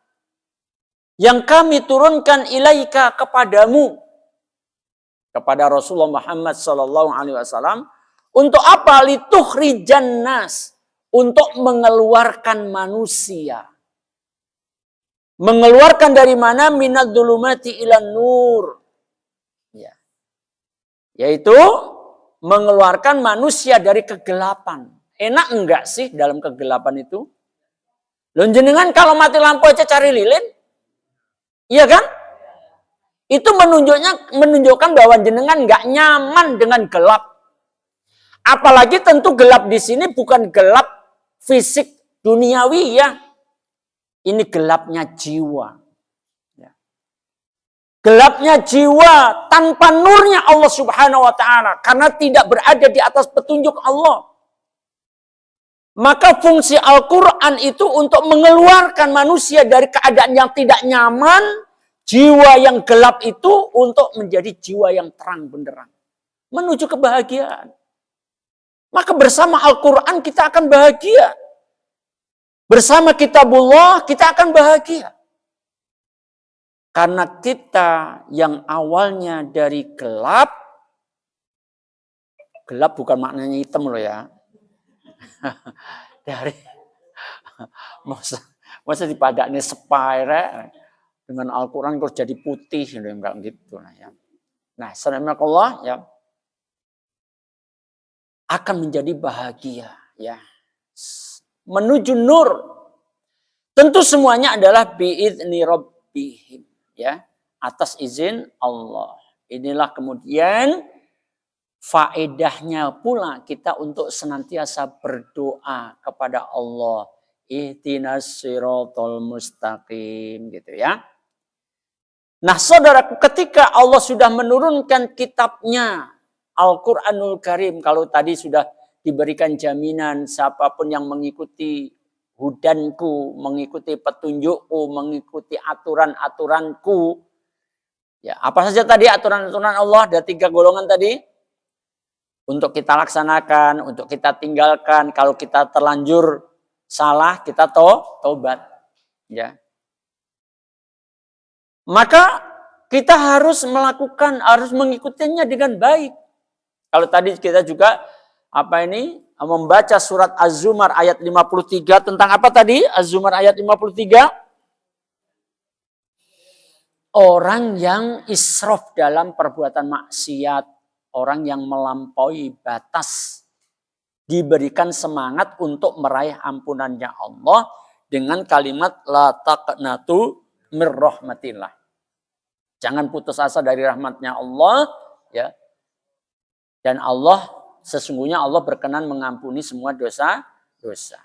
yang kami turunkan ilaika kepadamu, kepada Rasulullah Muhammad sallallahu alaihi wasallam, untuk apa? Litukhrijan nas, untuk mengeluarkan manusia. Mengeluarkan dari mana? Minadz dzulumati ilan nur. Ya. Yaitu mengeluarkan manusia dari kegelapan. Enak enggak sih dalam kegelapan itu? Loh jenengan kalau mati lampu aja cari lilin? Iya kan? Itu menunjukkan bahwa jenengan nggak nyaman dengan gelap. Apalagi tentu gelap di sini bukan gelap fisik duniawi ya. Ini gelapnya jiwa. Ya. Gelapnya jiwa tanpa nurnya Allah Subhanahu wa Ta'ala. Karena tidak berada di atas petunjuk Allah. Maka fungsi Al-Quran itu untuk mengeluarkan manusia dari keadaan yang tidak nyaman, jiwa yang gelap itu untuk menjadi jiwa yang terang benderang. Menuju kebahagiaan. Maka bersama Al-Quran kita akan bahagia. Bersama kitabullah kita akan bahagia. Karena kita yang awalnya dari gelap, gelap bukan maknanya hitam loh ya. Dari masa dipadaknya sepaire dengan Al-Quran kok jadi putih, enggak gitu lah ya. Nah, subhanallah ya, akan menjadi bahagia ya, menuju nur. Tentu semuanya adalah biizni rabbihim ya, atas izin Allah. Inilah kemudian faedahnya pula kita untuk senantiasa berdoa kepada Allah. Ihdinas siratal mustaqim gitu ya. Nah saudaraku, ketika Allah sudah menurunkan kitabnya Al-Quranul Karim, kalau tadi sudah diberikan jaminan siapapun yang mengikuti hudanku, mengikuti petunjukku, mengikuti aturan-aturanku. Ya, apa saja tadi aturan-aturan Allah? Ada 3 golongan tadi. Untuk kita laksanakan, untuk kita tinggalkan. Kalau kita terlanjur salah, kita tobat. Ya. Maka kita harus mengikutinya dengan baik. Kalau tadi kita juga membaca surat Az-Zumar ayat 53 tentang apa tadi? Az-Zumar ayat 53. Orang yang israf dalam perbuatan maksiat, orang yang melampaui batas, diberikan semangat untuk meraih ampunannya Allah dengan kalimat la taqnatu mir rahmatillah. Jangan putus asa dari rahmatnya Allah ya. Dan sesungguhnya Allah berkenan mengampuni semua dosa-dosa.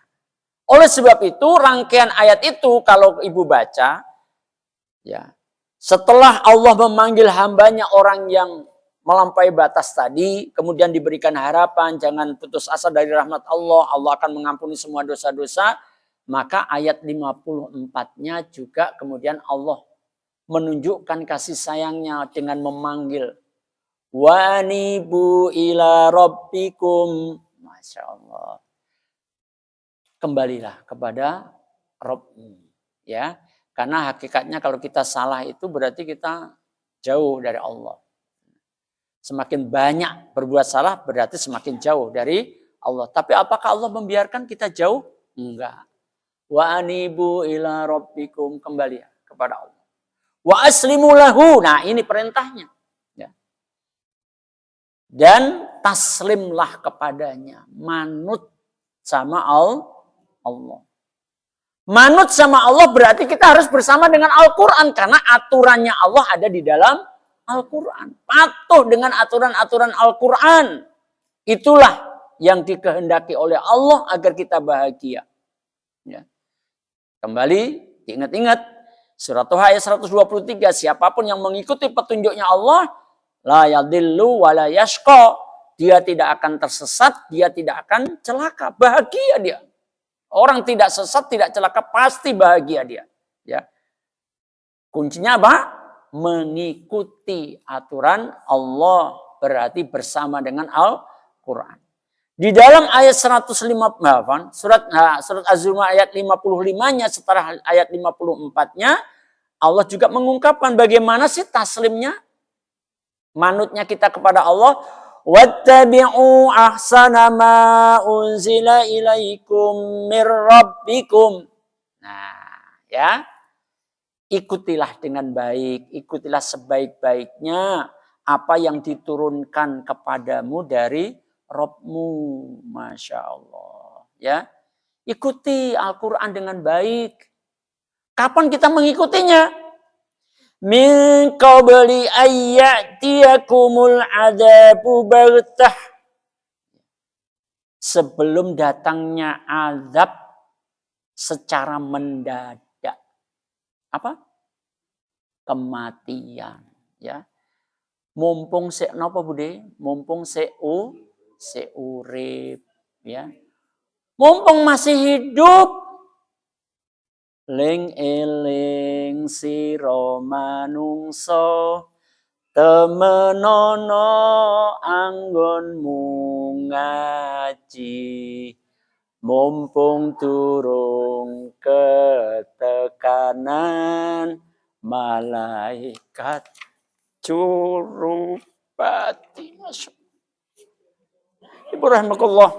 Oleh sebab itu rangkaian ayat itu kalau ibu baca ya, setelah Allah memanggil hambanya orang yang melampaui batas tadi, kemudian diberikan harapan, jangan putus asa dari rahmat Allah, Allah akan mengampuni semua dosa-dosa, maka ayat 54-nya juga kemudian Allah menunjukkan kasih sayangnya dengan memanggil wa anibu ila rabbikum. Masya Allah. Kembalilah kepada Rabbmu. Ya. Karena hakikatnya kalau kita salah itu berarti kita jauh dari Allah. Semakin banyak berbuat salah berarti semakin jauh dari Allah. Tapi apakah Allah membiarkan kita jauh? Enggak. Wa anibu ila rabbikum, kembali kepada Allah. Wa aslimu lahu. Nah, ini perintahnya. Ya. Dan taslimlah kepadanya. Manut sama Allah. Manut sama Allah berarti kita harus bersama dengan Al-Quran. Karena aturannya Allah ada di dalam Al-Quran. Patuh dengan aturan-aturan Al-Quran. Itulah yang dikehendaki oleh Allah agar kita bahagia. Ya. Kembali diingat-ingat. Surat Toha ayat 123. Siapapun yang mengikuti petunjuknya Allah, la yadillu wa la yashqa. Dia tidak akan tersesat, dia tidak akan celaka. Bahagia dia. Orang tidak sesat, tidak celaka, pasti bahagia dia. Ya. Kuncinya apa? Mengikuti aturan Allah, berarti bersama dengan Al-Quran. Di dalam ayat 158, surat Az-Zumar ayat 55-nya setelah ayat 54-nya, Allah juga mengungkapkan bagaimana sih taslimnya, manutnya kita kepada Allah. Wattabi'u ahsana ma unzila ilaikum mir rabbikum. Nah, ya. Ikutilah dengan baik, ikutilah sebaik-baiknya apa yang diturunkan kepadamu dari Rabbmu. Masya Allah. Ya. Ikuti Al-Quran dengan baik. Kapan kita mengikutinya? Min qabli ayyatiyakumul adabu baghtah. Sebelum datangnya azab secara mendadak. Apa? Kematian, ya. Mumpung sik napa Bude? Mumpung sik urip, ya. Mumpung masih hidup. Ling eling sira manungsa temenono anggonmu ngaji. Mumpung turung ketekanan malaikat curupati. Ibu rahimakumullah.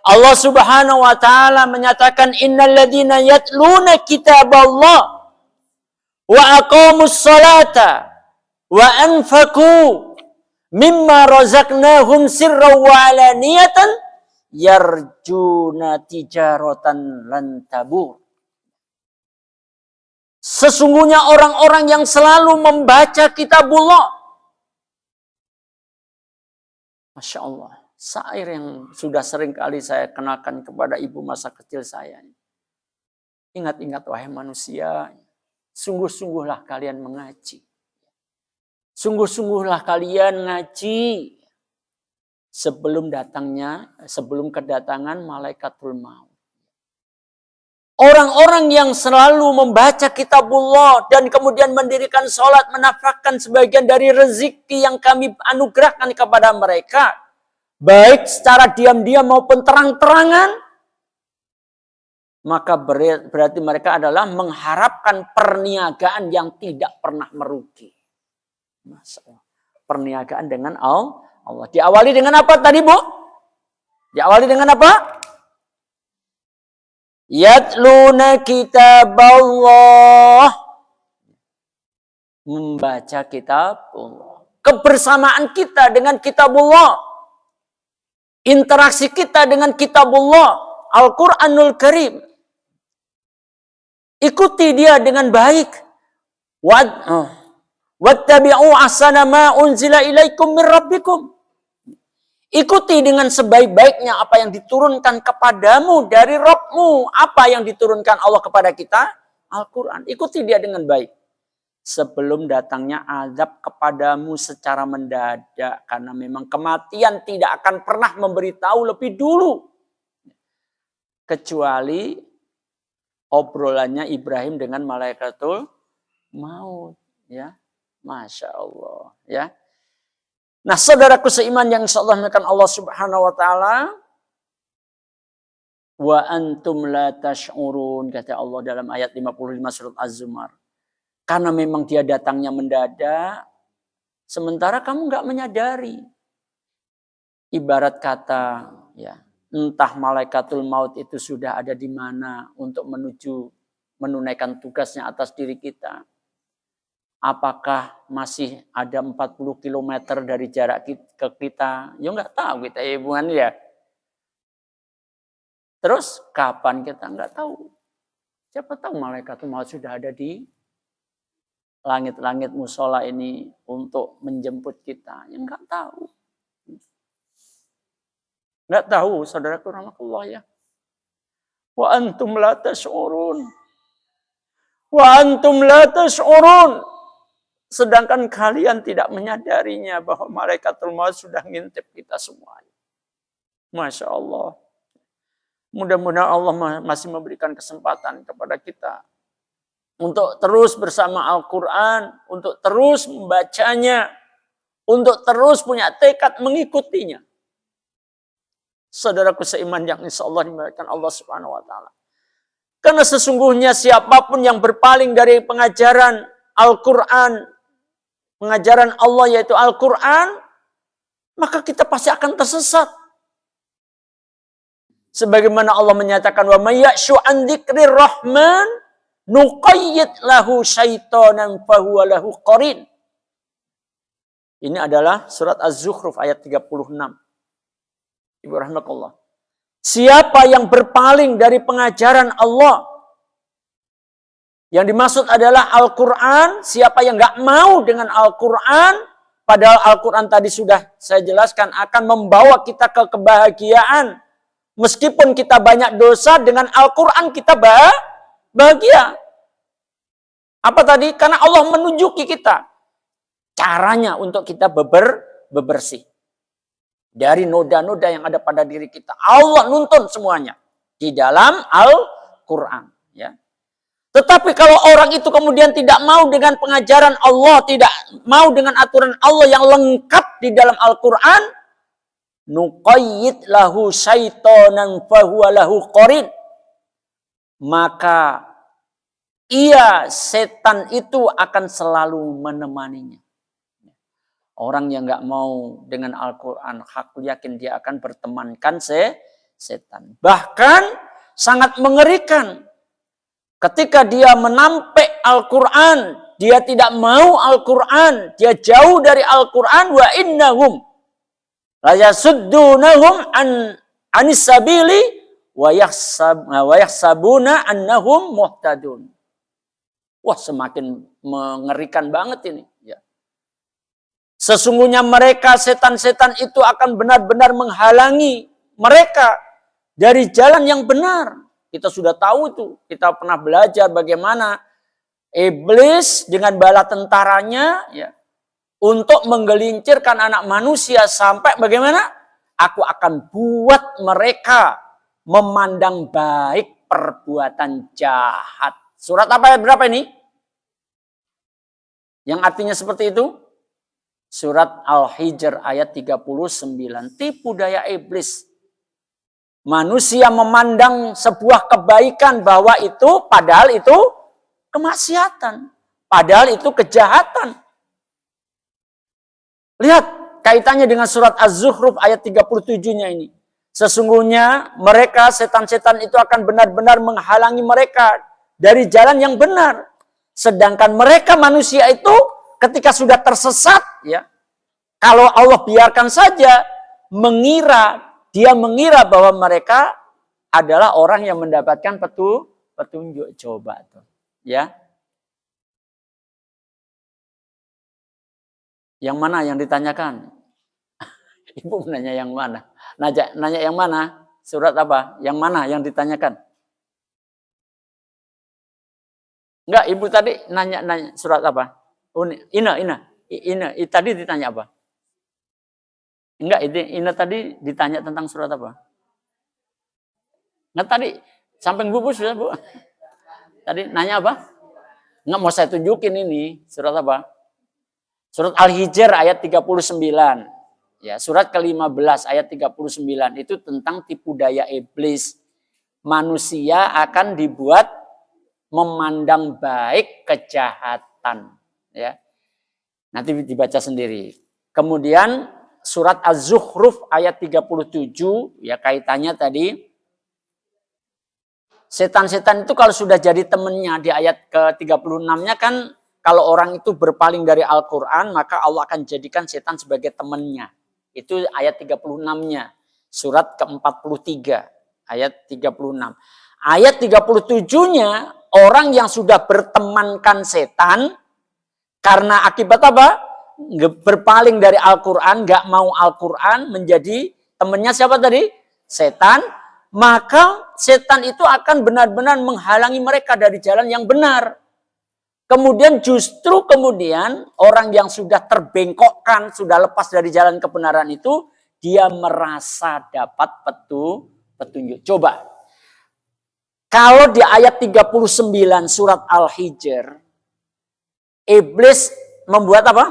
Allah Subhanahu wa taala menyatakan innalladzina yatluna kitaballah wa aqamus salata wa anfaqu mimma razaqnahum sirran wa alaniyatan yarjuna tijaratan lan tabur. Sesungguhnya orang-orang yang selalu membaca kitabullah. Masya Allah. Syair yang sudah sering kali saya kenakan kepada ibu masa kecil saya. Ingat-ingat wahai manusia. Sungguh-sungguhlah kalian mengaji. Sungguh-sungguhlah kalian ngaji. Sebelum kedatangan malaikatul maut. Orang-orang yang selalu membaca kitabullah dan kemudian mendirikan sholat, menafkahkan sebagian dari rezeki yang kami anugerahkan kepada mereka, baik secara diam-diam maupun terang-terangan, maka berarti mereka adalah mengharapkan perniagaan yang tidak pernah merugi. Masalah. Perniagaan dengan Allah. Diawali dengan apa tadi, Bu? Diawali dengan apa? Yatluna kitaballah. Membaca kitabullah. Kebersamaan kita dengan kitabullah. Interaksi kita dengan kitabullah. Al-Quranul Karim. Ikuti dia dengan baik. Wattabi'u ahsana ma unzila ilaikum mir rabbikum. Ikuti dengan sebaik-baiknya apa yang diturunkan kepadamu dari Rabbmu. Apa yang diturunkan Allah kepada kita? Al-Quran. Ikuti dia dengan baik. Sebelum datangnya azab kepadamu secara mendadak. Karena memang kematian tidak akan pernah memberitahu lebih dulu. Kecuali obrolannya Ibrahim dengan malaikatul maut. Ya, Masya Allah. Ya. Nah, saudaraku seiman yang insyaallah akan Allah Subhanahu wa taala, wa antum la tash'urun, kata Allah dalam ayat 55 surat Az-Zumar. Karena memang dia datangnya mendadak, sementara kamu enggak menyadari. Ibarat kata, ya, entah malaikatul maut itu sudah ada di mana untuk menunaikan tugasnya atas diri kita. Apakah masih ada 40 km dari jarak ke kita? Ya nggak tahu kita ya hubungan ya. Terus kapan kita nggak tahu. Siapa tahu malaikatul maut sudah ada di langit-langit musola ini untuk menjemput kita. Ya nggak tahu. Nggak tahu, saudaraku rahmatullah ya. Wa antum la tash'urun. Wa antum la tash'urun. Sedangkan kalian tidak menyadarinya bahwa malaikatul maut sudah ngintip kita semuanya. Masya Allah. Mudah-mudahan Allah masih memberikan kesempatan kepada kita. Untuk terus bersama Al-Quran. Untuk terus membacanya. Untuk terus punya tekad mengikutinya. Saudaraku seiman yang insya Allah dimuliakan Allah Subhanahu wa taala. Karena sesungguhnya siapapun yang berpaling dari pengajaran Al-Quran, pengajaran Allah yaitu Al-Quran, maka kita pasti akan tersesat. Sebagaimana Allah menyatakan, wa may ya'shu an dzikrir rahman nuqayyid lahu syaitanan fahuwa lahu qarin. Ini adalah surat Az-Zukhruf ayat 36. Ibu rahmatullah. Siapa yang berpaling dari pengajaran Allah, yang dimaksud adalah Al-Quran, siapa yang gak mau dengan Al-Quran, padahal Al-Quran tadi sudah saya jelaskan akan membawa kita ke kebahagiaan. Meskipun kita banyak dosa, dengan Al-Quran kita bahagia. Apa tadi? Karena Allah menunjuki kita caranya untuk kita bebersih dari noda-noda yang ada pada diri kita. Allah nuntun semuanya di dalam Al-Quran. Ya. Tetapi kalau orang itu kemudian tidak mau dengan pengajaran Allah, tidak mau dengan aturan Allah yang lengkap di dalam Al-Quran, nuqayyid lahu syaitanan fahuwa lahu qarin. Maka setan itu akan selalu menemaninya. Orang yang nggak mau dengan Al-Quran, aku yakin dia akan bertemankan setan. Bahkan sangat mengerikan. Ketika dia menampik Al-Quran, dia tidak mau Al-Quran, dia jauh dari Al-Quran, wa innahum la yasuddunahum anis sabili wa yahsabuna annahum muhtadun. Wah, semakin mengerikan banget ini. Ya. Sesungguhnya mereka, setan-setan itu akan benar-benar menghalangi mereka dari jalan yang benar. Kita sudah tahu itu. Kita pernah belajar bagaimana iblis dengan bala tentaranya ya, untuk menggelincirkan anak manusia sampai bagaimana? Aku akan buat mereka memandang baik perbuatan jahat. Surat apa ayat berapa ini? Yang artinya seperti itu? Surat Al-Hijr ayat 39. Tipu daya iblis. Manusia memandang sebuah kebaikan bahwa itu padahal itu kemaksiatan. Padahal itu kejahatan. Lihat kaitannya dengan surat Az-Zukhruf ayat 37-nya ini. Sesungguhnya mereka, setan-setan itu akan benar-benar menghalangi mereka dari jalan yang benar. Sedangkan mereka manusia itu ketika sudah tersesat, ya, kalau Allah biarkan saja, dia mengira bahwa mereka adalah orang yang mendapatkan petunjuk. Coba tuh, ya. Yang mana yang ditanyakan? Ibu nanya yang mana? Nanya yang mana? Surat apa? Yang mana yang ditanyakan? Enggak, ibu tadi nanya surat apa? Ina. Tadi ditanya apa? Enggak, Ina tadi ditanya tentang surat apa? Enggak, tadi samping bu sudah bu. Tadi nanya apa? Enggak, mau saya tunjukin ini surat apa? Surat Al-Hijr ayat 39. Ya, surat ke-15 ayat 39 itu tentang tipu daya iblis. Manusia akan dibuat memandang baik kejahatan, ya. Nanti dibaca sendiri. Kemudian surat Az-Zukhruf ayat 37, ya, kaitannya tadi setan-setan itu kalau sudah jadi temannya di ayat ke-36-nya kan, kalau orang itu berpaling dari Al-Quran maka Allah akan jadikan setan sebagai temannya. Itu ayat 36-nya. Surat ke-43 ayat 36. Ayat 37-nya, orang yang sudah bertemankan setan karena akibat apa? Berpaling dari Al-Quran, gak mau Al-Quran, menjadi temannya siapa tadi? Setan. Maka setan itu akan benar-benar menghalangi mereka dari jalan yang benar. Kemudian justru orang yang sudah terbengkokkan, sudah lepas dari jalan kebenaran itu, dia merasa dapat petunjuk. Coba. Kalau di ayat 39 surat Al-Hijr, iblis membuat apa?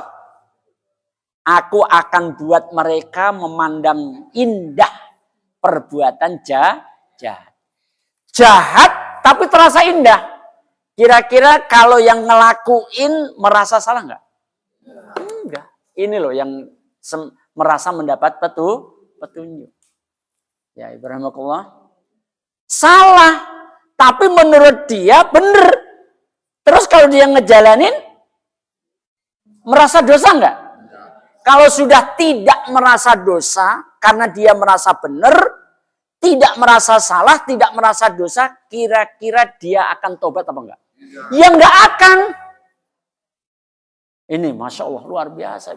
Aku akan buat mereka memandang indah perbuatan jahat. Jahat tapi terasa indah. Kira-kira kalau yang ngelakuin merasa salah nggak? Enggak. Ini loh yang merasa mendapat petunjuk. Ya, Ibrahimullah. Salah, tapi menurut dia benar. Terus kalau dia ngejalanin, merasa dosa nggak? Kalau sudah tidak merasa dosa, karena dia merasa benar, tidak merasa salah, tidak merasa dosa, kira-kira dia akan tobat apa enggak? Ya enggak akan. Ini Masya Allah luar biasa.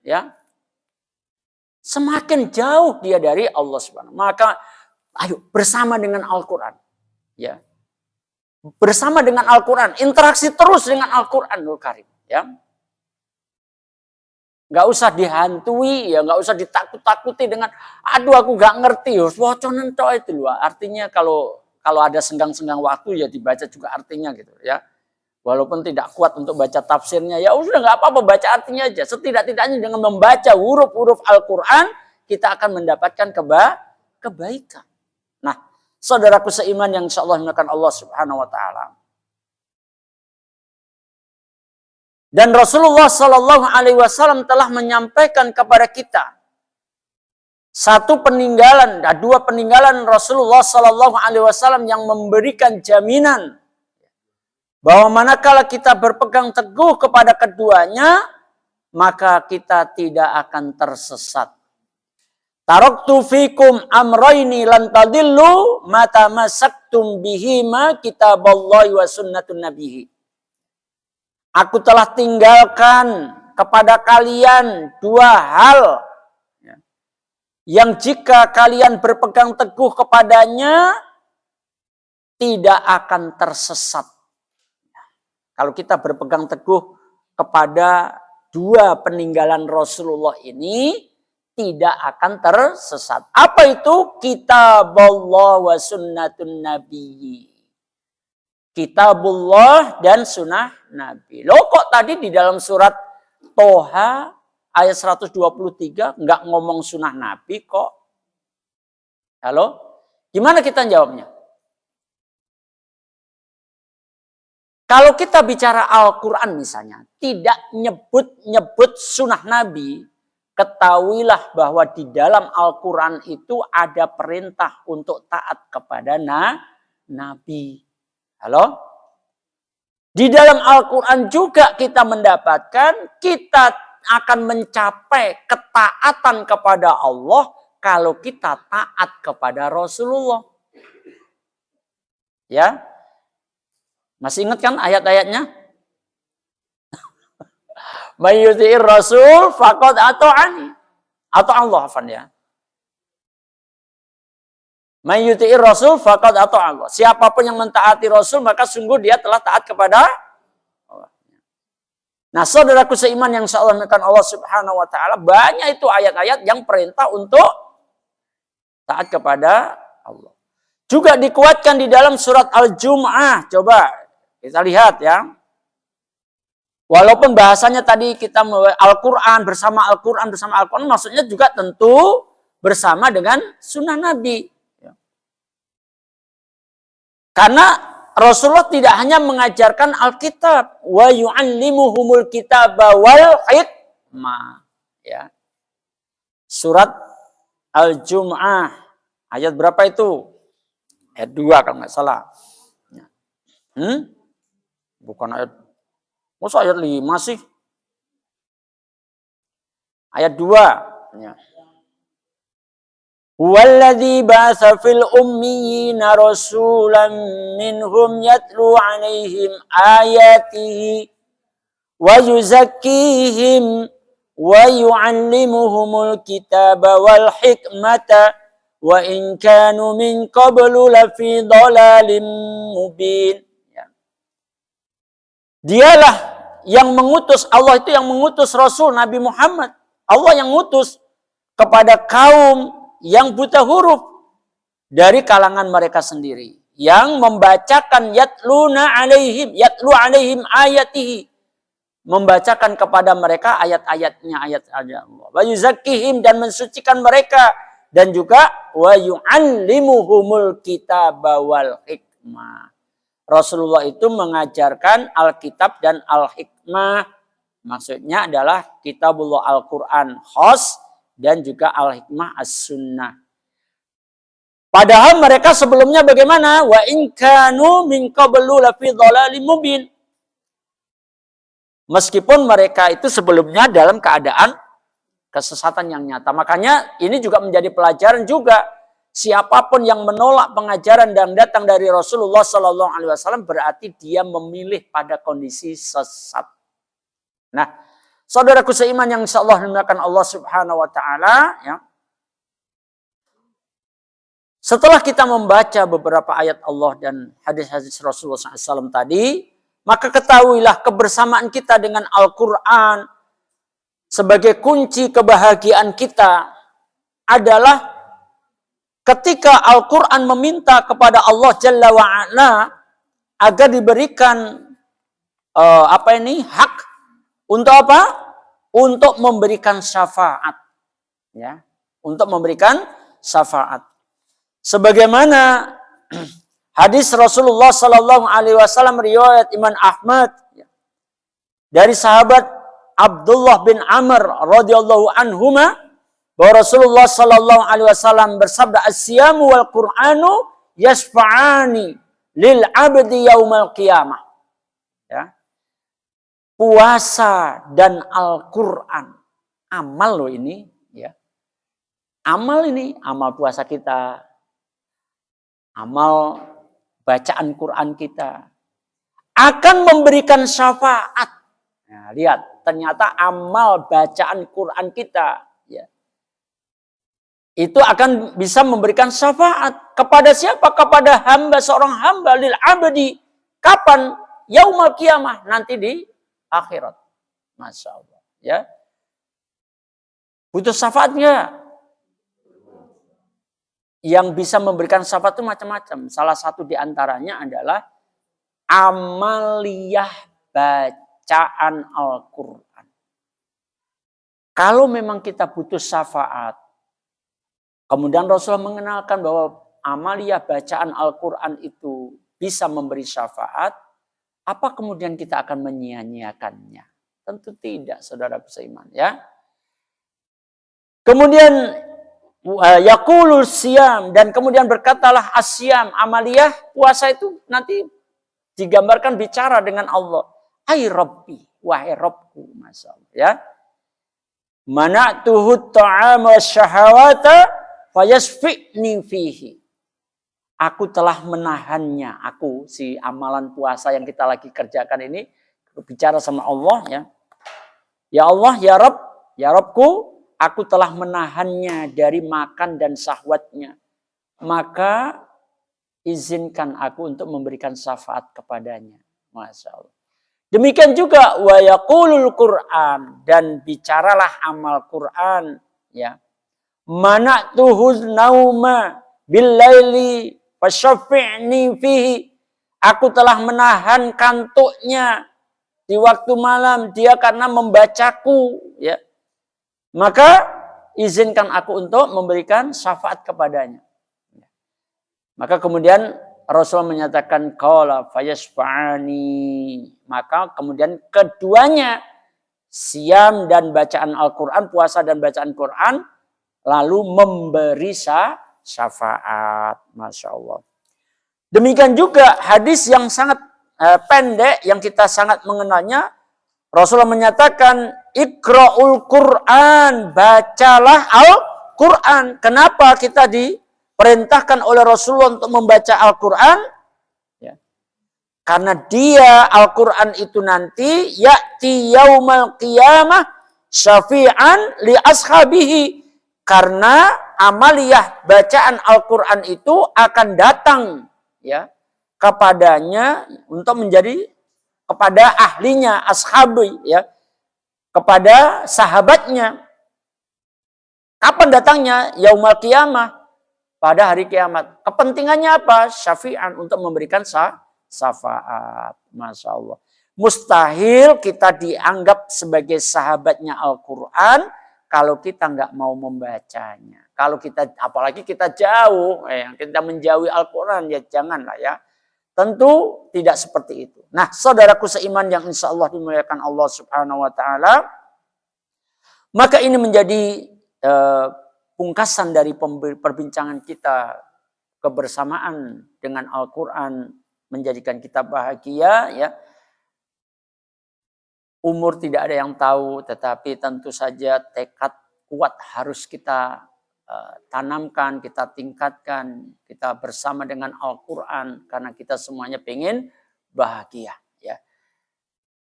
Ya. Semakin jauh dia dari Allah Subhanahu. Maka ayo bersama dengan Al-Quran. Ya. Bersama dengan Al-Quran. Interaksi terus dengan Al-Quranul Karim. Ya. Nggak usah dihantui, ya nggak usah ditakut-takuti dengan, aduh aku nggak ngerti, waconen toh itu loh. Artinya kalau ada senggang-senggang waktu ya dibaca juga artinya gitu ya. Walaupun tidak kuat untuk baca tafsirnya, ya sudah nggak apa-apa baca artinya aja. Setidak-tidaknya dengan membaca huruf-huruf Al-Quran kita akan mendapatkan kebaikan. Nah, saudaraku seiman yang insya Allah dimuliakan Allah Subhanahu Wa Taala. Dan Rasulullah Sallallahu Alaihi Wasallam telah menyampaikan kepada kita dua peninggalan Rasulullah Sallallahu Alaihi Wasallam yang memberikan jaminan bahwa manakala kita berpegang teguh kepada keduanya, maka kita tidak akan tersesat. Taraktu fikum amrayni lan tadillu ma tamassaktum bihima kitaballahi wa sunnatun nabiyhi. Aku telah tinggalkan kepada kalian dua hal yang jika kalian berpegang teguh kepadanya tidak akan tersesat. Kalau kita berpegang teguh kepada dua peninggalan Rasulullah ini tidak akan tersesat. Apa itu? Kitabullah wa sunnatun nabiyyi. Kitabullah dan sunnah Nabi. Loh kok tadi di dalam surat Toha ayat 123 nggak ngomong sunnah Nabi kok? Halo? Gimana kita jawabnya? Kalau kita bicara Al-Quran misalnya, tidak nyebut sunnah Nabi, ketahuilah bahwa di dalam Al-Quran itu ada perintah untuk taat kepada Nabi. Halo? Di dalam Al-Quran juga kita mendapatkan kita akan mencapai ketaatan kepada Allah kalau kita taat kepada Rasulullah. Ya? Masih ingat kan ayat-ayatnya? May yuti'ir Rasul faqad ata'ani. Atau Allah afan ya. May yuti'ir Rasul faqad ata'a Allah. Siapapun yang mentaati Rasul maka sungguh dia telah taat kepada Allah. Nah, saudaraku seiman yang insyaallah dimuliakan Allah Subhanahu wa taala, banyak itu ayat-ayat yang perintah untuk taat kepada Allah. Juga dikuatkan di dalam surat Al-Jumu'ah. Coba kita lihat ya. Walaupun bahasanya tadi kita Al-Quran bersama Al-Quran maksudnya juga tentu bersama dengan sunnah Nabi. Karena Rasulullah tidak hanya mengajarkan Alkitab, wa yu'allimuhumul kitaba wal hikmah. Ya. Surat Al-Jumu'ah ayat berapa itu? Ayat 2 kalau nggak salah. Bukan ayat, masa ayat 5 sih? Ayat 2. Ya. Huwallazi ba'atsa fil ummiyina rasulan minhum yatlu 'alaihim ayatihi wa yuzakkihim wa yu'allimuhumul kitaba wal hikmata wa in kanu min qablu lafi dhalalin mubin. Dialah yang mengutus, Allah itu yang mengutus Rasul Nabi Muhammad. Allah yang mengutus kepada kaum yang buta huruf dari kalangan mereka sendiri, yang membacakan yatlu alaihim ayatihi, membacakan kepada mereka ayat-ayatnya, ayat-ayat Allah. Wa yuzakkihim, dan mensucikan mereka, dan juga wa yu'allimuhumul kitaba wal hikmah. hikmah. Rasulullah itu mengajarkan Alkitab dan Al-Hikmah. Maksudnya adalah Kitabullah Al-Quran khos dan juga Al-Hikmah As-Sunnah. Padahal mereka sebelumnya bagaimana? Wa in kanu min qablu lafi dhalalim mubin. Meskipun mereka itu sebelumnya dalam keadaan kesesatan yang nyata. Makanya ini juga menjadi pelajaran juga. Siapapun yang menolak pengajaran dan datang dari Rasulullah Sallallahu Alaihi Wasallam berarti dia memilih pada kondisi sesat. Nah, saudaraku seiman yang insya Allah dimuliakan Allah Subhanahu Wa Taala, ya. Setelah kita membaca beberapa ayat Allah dan hadis-hadis Rasulullah SAW tadi, maka ketahuilah kebersamaan kita dengan Al-Quran sebagai kunci kebahagiaan kita adalah ketika Al-Quran meminta kepada Allah Jalla wa'ala agar diberikan hak untuk apa? Untuk memberikan syafaat, ya, untuk memberikan syafaat. Sebagaimana hadis Rasulullah Sallallahu Alaihi Wasallam riwayat Imam Ahmad dari sahabat Abdullah bin Amr radhiyallahu anhuma, bahwa Rasulullah Sallallahu Alaihi Wasallam bersabda, "As-siyamu wal Qur'anu yasfa'ani lil abdi yaumal qiyamah." Ya. Puasa dan Al-Quran, amal loh ini, ya. Amal ini, amal puasa kita, amal bacaan Quran kita akan memberikan syafaat. Nah, lihat, ternyata amal bacaan Quran kita, ya, itu akan bisa memberikan syafaat kepada siapa? Kepada hamba, seorang hamba, lil abdi. Kapan? Yaumal qiyamah, nanti di akhirat. Masya Allah, ya. Butuh syafaat nggak? Yang bisa memberikan syafaat itu macam-macam. Salah satu diantaranya adalah amaliyah bacaan Al-Quran. Kalau memang kita butuh syafaat, kemudian Rasulullah mengenalkan bahwa amaliyah bacaan Al-Quran itu bisa memberi syafaat, apa kemudian kita akan menyia-nyiakannya? Tentu tidak, saudara seiman, ya. Kemudian yaqulul siyam, dan kemudian berkatalah asyam, amaliyah puasa itu nanti digambarkan bicara dengan Allah. Ai Rabbi, wahai Rabbku, masyaallah, ya. Mana'tuhu ta'ama syahawata fayasfi'ni fihi. Aku telah menahannya, aku si amalan puasa yang kita lagi kerjakan ini bicara sama Allah, ya. Ya Allah, ya Rabb, ya Rabbku, aku telah menahannya dari makan dan syahwatnya. Maka izinkan aku untuk memberikan syafaat kepadanya. Masya Allah. Demikian juga wa yaqulul Qur'an, dan bicaralah amal Qur'an, ya. Mana'tuhu nauma billaili fasyafi'ni fihi. Aku telah menahan kantuknya di waktu malam dia karena membacaku, ya. Maka izinkan aku untuk memberikan syafaat kepadanya. Maka kemudian Rasulullah menyatakan qala fayasfa'ani. Maka kemudian keduanya, siam dan bacaan Al-Quran, puasa dan bacaan Quran, lalu memberi syafaat. Masya Allah. Demikian juga hadis yang sangat pendek, yang kita sangat mengenalnya. Rasulullah menyatakan, Iqra'ul Quran, bacalah Al-Quran. Kenapa kita diperintahkan oleh Rasulullah untuk membaca Al-Quran? Ya. Karena dia, Al-Quran itu nanti, ya'ti yaumal qiyamah syafi'an li ashabihi. Karena amaliyah bacaan Al-Quran itu akan datang, ya, kepadanya untuk menjadi kepada ahlinya, ashabi, ya, kepada sahabatnya. Kapan datangnya? Yaumal qiyamah, pada hari kiamat. Kepentingannya apa? Syafi'an, untuk memberikan syafaat. Masya Allah. Mustahil kita dianggap sebagai sahabatnya Al-Quran kalau kita nggak mau membacanya. Kalau kita, apalagi kita jauh, kita menjauhi Al-Quran, ya janganlah, ya. Tentu tidak seperti itu. Nah, saudaraku seiman yang insya Allah dimuliakan Allah Subhanahu wa Ta'ala, maka ini menjadi pungkasan dari perbincangan kita, kebersamaan dengan Al-Quran menjadikan kita bahagia. Ya, umur tidak ada yang tahu, tetapi tentu saja tekad kuat harus kita tanamkan, kita tingkatkan, kita bersama dengan Al-Quran karena kita semuanya pengen bahagia. Ya.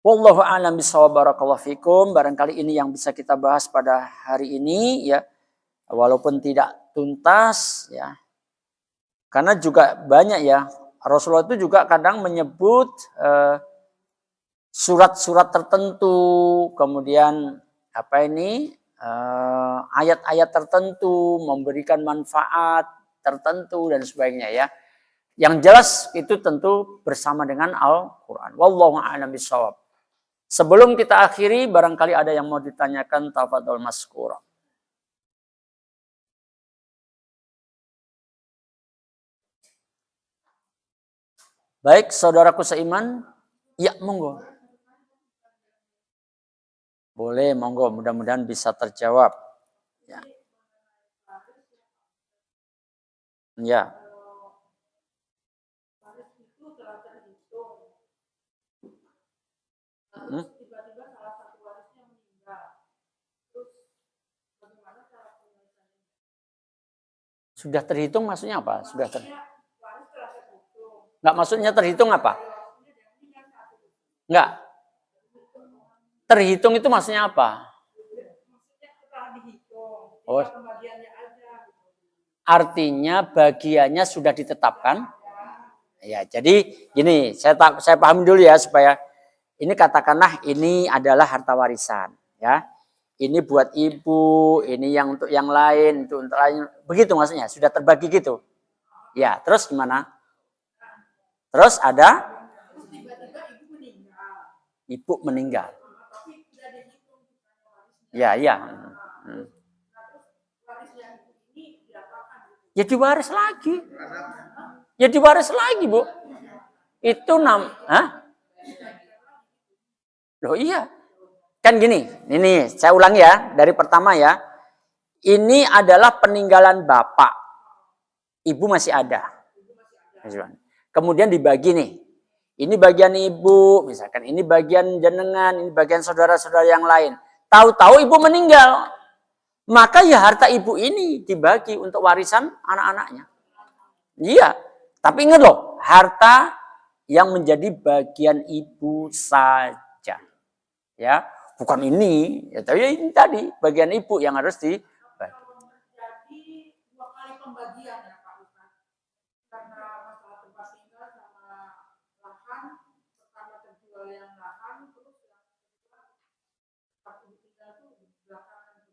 Wallahu a'lam bishawab, barakallahu fikum. Barangkali ini yang bisa kita bahas pada hari ini, ya, walaupun tidak tuntas, ya, karena juga banyak, ya, Rasulullah itu juga kadang menyebut surat-surat tertentu, kemudian ayat-ayat tertentu, memberikan manfaat tertentu dan sebagainya, ya. Yang jelas itu tentu bersama dengan Al-Quran. Wallahu a'lam bishawab. Sebelum kita akhiri, barangkali ada yang mau ditanyakan, tafadhol maskura. Baik, saudaraku seiman, ya monggo. Boleh, monggo, mudah-mudahan bisa terjawab. Ya. Ya. Tiba-tiba salah satu warisnya meninggal. Terus bagaimana cara penyelesaiannya? Sudah terhitung maksudnya apa? Sudah terhitung. Enggak, maksudnya terhitung apa? Enggak. Terhitung itu maksudnya apa? Oh. Artinya bagiannya sudah ditetapkan. Ya, jadi gini, saya pahami dulu ya supaya ini katakanlah ini adalah harta warisan, ya. Ini buat ibu, ini yang untuk yang lain, itu untuk lain. Begitu maksudnya, sudah terbagi gitu. Ya, terus gimana? Terus ada ibu meninggal. Ya, ya. Ya diwaris lagi. Ya diwaris lagi, Bu. Itu Loh iya. Kan gini, ini saya ulangi ya, dari pertama ya. Ini adalah peninggalan bapak. Ibu masih ada. Kemudian dibagi nih. Ini bagian ibu, misalkan ini bagian jenengan, ini bagian saudara-saudara yang lain. Tahu-tahu ibu meninggal. Maka ya harta ibu ini dibagi untuk warisan anak-anaknya. Iya, tapi ingat loh, harta yang menjadi bagian ibu saja. Ya, bukan ini, ya, tapi ini tadi bagian ibu yang harus dibagi. Jadi 2 kali pembagian ya Pak Ustaz. Karena masalah tempat tinggal sama lahan, pertama terjual yang lahan, terus yang kedua tempat tinggal itu di belakangan.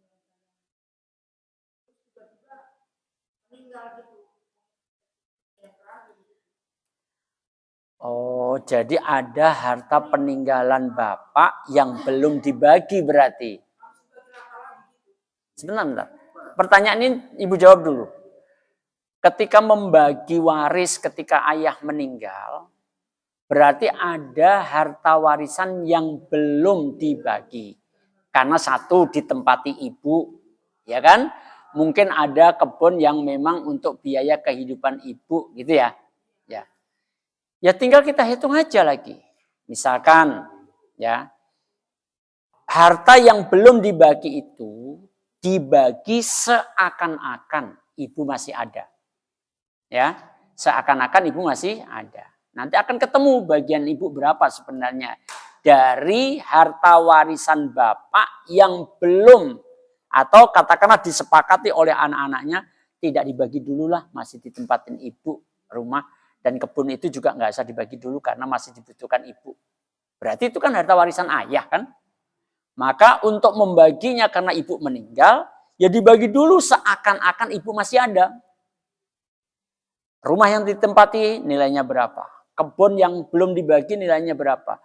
Terus tiba-tiba meninggal gitu. Oh, jadi ada harta peninggalan bapak yang belum dibagi berarti. Sebentar. Pertanyaan ini ibu jawab dulu. Ketika membagi waris ketika ayah meninggal, berarti ada harta warisan yang belum dibagi. Karena satu ditempati ibu, ya kan? Mungkin ada kebun yang memang untuk biaya kehidupan ibu gitu ya. Ya tinggal kita hitung aja lagi. Misalkan ya, harta yang belum dibagi itu dibagi seakan-akan ibu masih ada. Ya, seakan-akan ibu masih ada. Nanti akan ketemu bagian ibu berapa sebenarnya dari harta warisan bapak yang belum atau katakanlah disepakati oleh anak-anaknya tidak dibagi dulu lah, masih ditempatin ibu rumah. Dan kebun itu juga nggak usah dibagi dulu karena masih dibutuhkan ibu. Berarti itu kan harta warisan ayah kan. Maka untuk membaginya karena ibu meninggal, ya dibagi dulu seakan-akan ibu masih ada. Rumah yang ditempati nilainya berapa? Kebun yang belum dibagi nilainya berapa?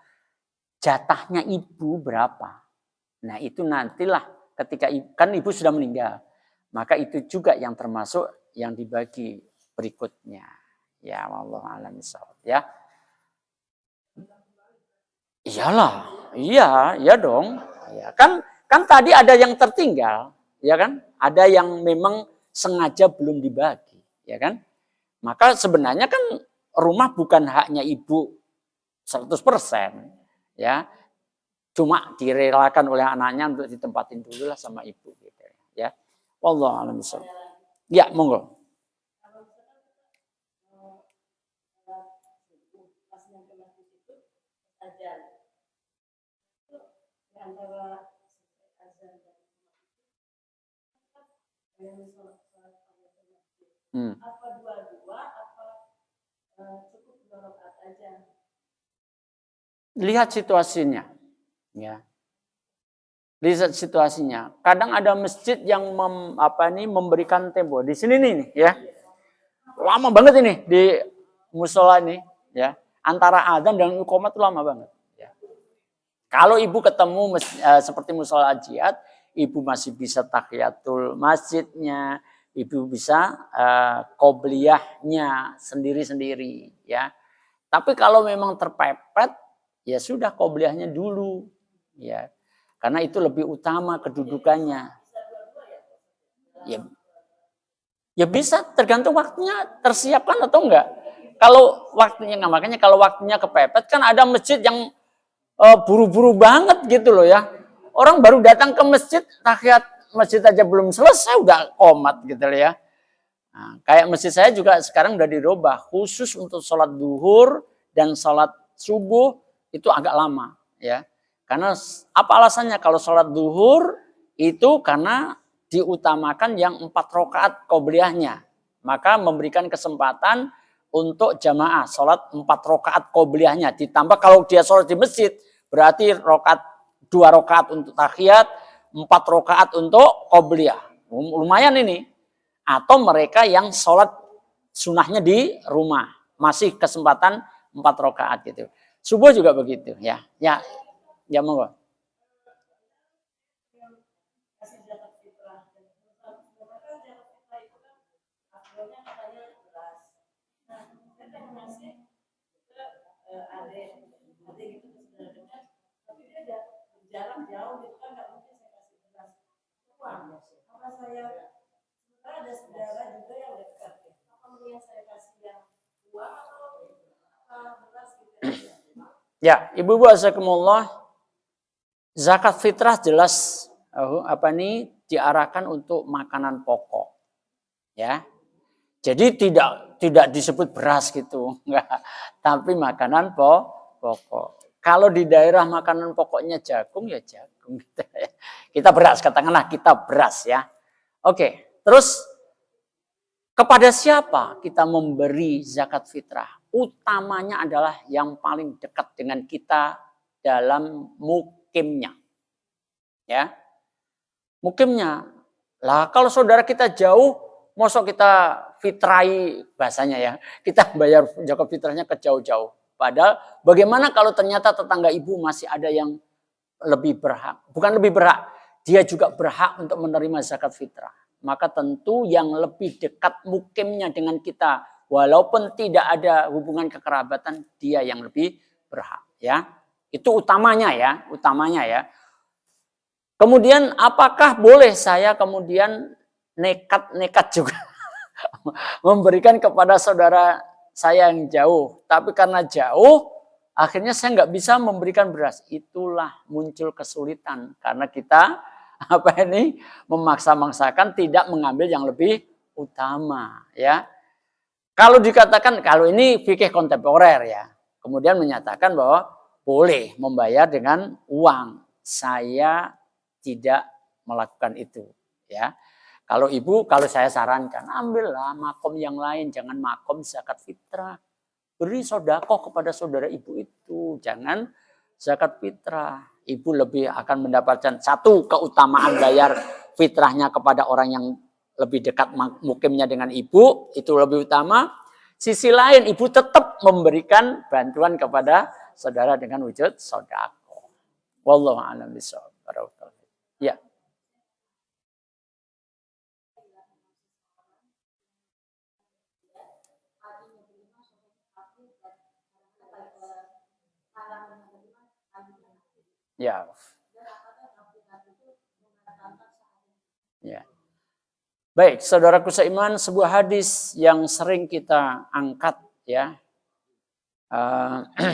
Jatahnya ibu berapa? Nah itu nantilah ketika kan ibu sudah meninggal. Maka itu juga yang termasuk yang dibagi berikutnya. Ya, wallahu a'lam bishawab. Ya. Iyalah. Iya, iya dong. Ya, kan tadi ada yang tertinggal, ya kan? Ada yang memang sengaja belum dibagi, ya kan? Maka sebenarnya kan rumah bukan haknya ibu 100%, ya. Cuma direlakan oleh anaknya untuk ditempatin dulu lah sama ibu gitu ya. Wallahu a'lam bishawab. Ya, monggo. Hmm. Lihat situasinya, ya. Lihat situasinya. Kadang ada masjid yang memberikan tempo. Di sini nih, ya. Lama banget ini di musola ini, ya. Antara adzan dan iqamah itu lama banget. Ya. Kalau ibu ketemu seperti musola jihad, ibu masih bisa tahiyatul masjidnya, ibu bisa qobliyahnya sendiri-sendiri, ya. Tapi kalau memang terpepet, ya sudah qobliyahnya dulu, ya. Karena itu lebih utama kedudukannya. Ya bisa tergantung waktunya tersiapkan atau enggak. Kalau waktunya enggak, makanya kalau waktunya kepepet kan ada masjid yang buru-buru banget gitu loh ya. Orang baru datang ke masjid, tahiyat masjid aja belum selesai udah qomat gitu loh ya. Nah, kayak masjid saya juga sekarang udah dirubah khusus untuk sholat duhur dan sholat subuh itu agak lama ya. Karena apa alasannya? Kalau sholat duhur itu karena diutamakan yang 4 rakaat qobliyahnya. Maka memberikan kesempatan untuk jamaah sholat 4 rakaat qobliyahnya. Ditambah kalau dia sholat di masjid berarti 2 rakaat untuk tahiyat, 4 rakaat untuk qobliyah. Lumayan ini. Atau mereka yang sholat sunahnya di rumah. Masih kesempatan 4 rakaat gitu. Subuh juga begitu ya. Ya monggo. Ya, ibu-ibu azakumullah, zakat fitrah jelas diarahkan untuk makanan pokok. Ya. Jadi tidak disebut beras gitu, enggak. Tapi makanan pokok. Kalau di daerah makanan pokoknya jagung ya jagung. Kita beras, katakanlah kita beras ya. Oke, terus kepada siapa kita memberi zakat fitrah? Utamanya adalah yang paling dekat dengan kita dalam mukimnya. Ya. Mukimnya. Lah kalau saudara kita jauh, mosok kita fitrai bahasanya ya. Kita bayar zakat fitrahnya ke jauh-jauh. Padahal bagaimana kalau ternyata tetangga ibu masih ada yang lebih berhak. Bukan lebih berhak, dia juga berhak untuk menerima zakat fitrah. Maka tentu yang lebih dekat mukimnya dengan kita, walaupun tidak ada hubungan kekerabatan, dia yang lebih berhak. Ya, itu utamanya ya. Kemudian apakah boleh saya kemudian nekat juga memberikan kepada saudara saya yang jauh, tapi karena jauh akhirnya saya nggak bisa memberikan beras. Itulah muncul kesulitan karena kita memaksa-maksakan tidak mengambil yang lebih utama ya. Kalau dikatakan kalau ini fikih kontemporer ya, kemudian menyatakan bahwa boleh membayar dengan uang. Saya tidak melakukan itu ya. Kalau saya sarankan ambillah makom yang lain, jangan makom zakat fitrah. Beri sedekah kepada saudara ibu itu, jangan zakat fitrah. Ibu lebih akan mendapatkan satu keutamaan bayar fitrahnya kepada orang yang lebih dekat mukimnya dengan ibu, itu lebih utama. Sisi lain ibu tetap memberikan bantuan kepada saudara dengan wujud sedekah. Wallahu a'lam bishawab. Ya. Ya. Ya. Baik, saudaraku seiman, sebuah hadis yang sering kita angkat ya,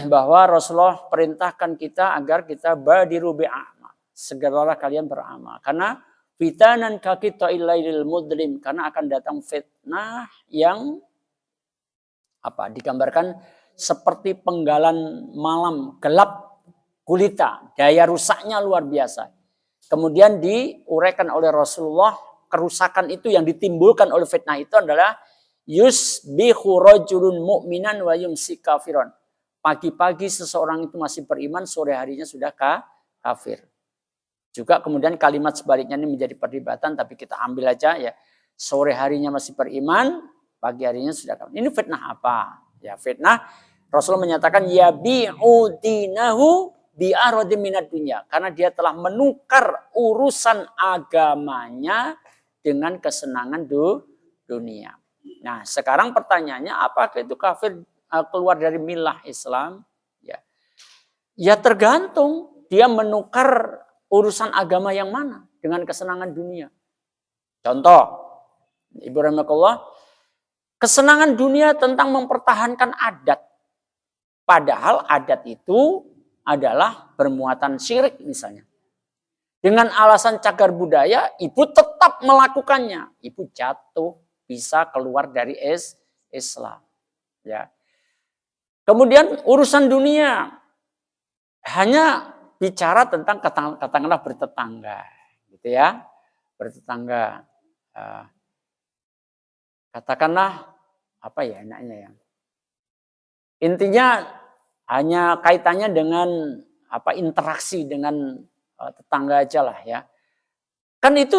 bahwa Rasulullah perintahkan kita agar kita badiru bi'amal, segeralah kalian beramal, karena fitanan kaqita'il lailil mudlim, karena akan datang fitnah yang digambarkan seperti penggalan malam gelap gulita, daya rusaknya luar biasa. Kemudian diuraikan oleh Rasulullah, kerusakan itu yang ditimbulkan oleh fitnah itu adalah yusbihu rajulun mu'minan wa yumsi kafiron. Pagi-pagi seseorang itu masih beriman, sore harinya sudah kafir. Juga kemudian kalimat sebaliknya ini menjadi perdebatan, tapi kita ambil aja ya. Sore harinya masih beriman, pagi harinya sudah kafir. Ini fitnah apa? Ya, fitnah Rasulullah menyatakan yabi'u dinahu bi'aradin minad dunya, karena dia telah menukar urusan agamanya dengan kesenangan dunia. Nah, sekarang pertanyaannya, apakah itu kafir keluar dari milah Islam? Ya tergantung dia menukar urusan agama yang mana dengan kesenangan dunia. Contoh, Ibu rahimakumullah, kesenangan dunia tentang mempertahankan adat. Padahal adat itu adalah bermuatan syirik misalnya. Dengan alasan cagar budaya, ibu tetap melakukannya. Ibu jatuh, bisa keluar dari Islam. Ya. Kemudian urusan dunia hanya bicara tentang katakanlah bertetangga, gitu ya, bertetangga. Katakanlah apa ya enaknya ya. Intinya hanya kaitannya dengan interaksi dengan tetangga aja lah ya. Kan itu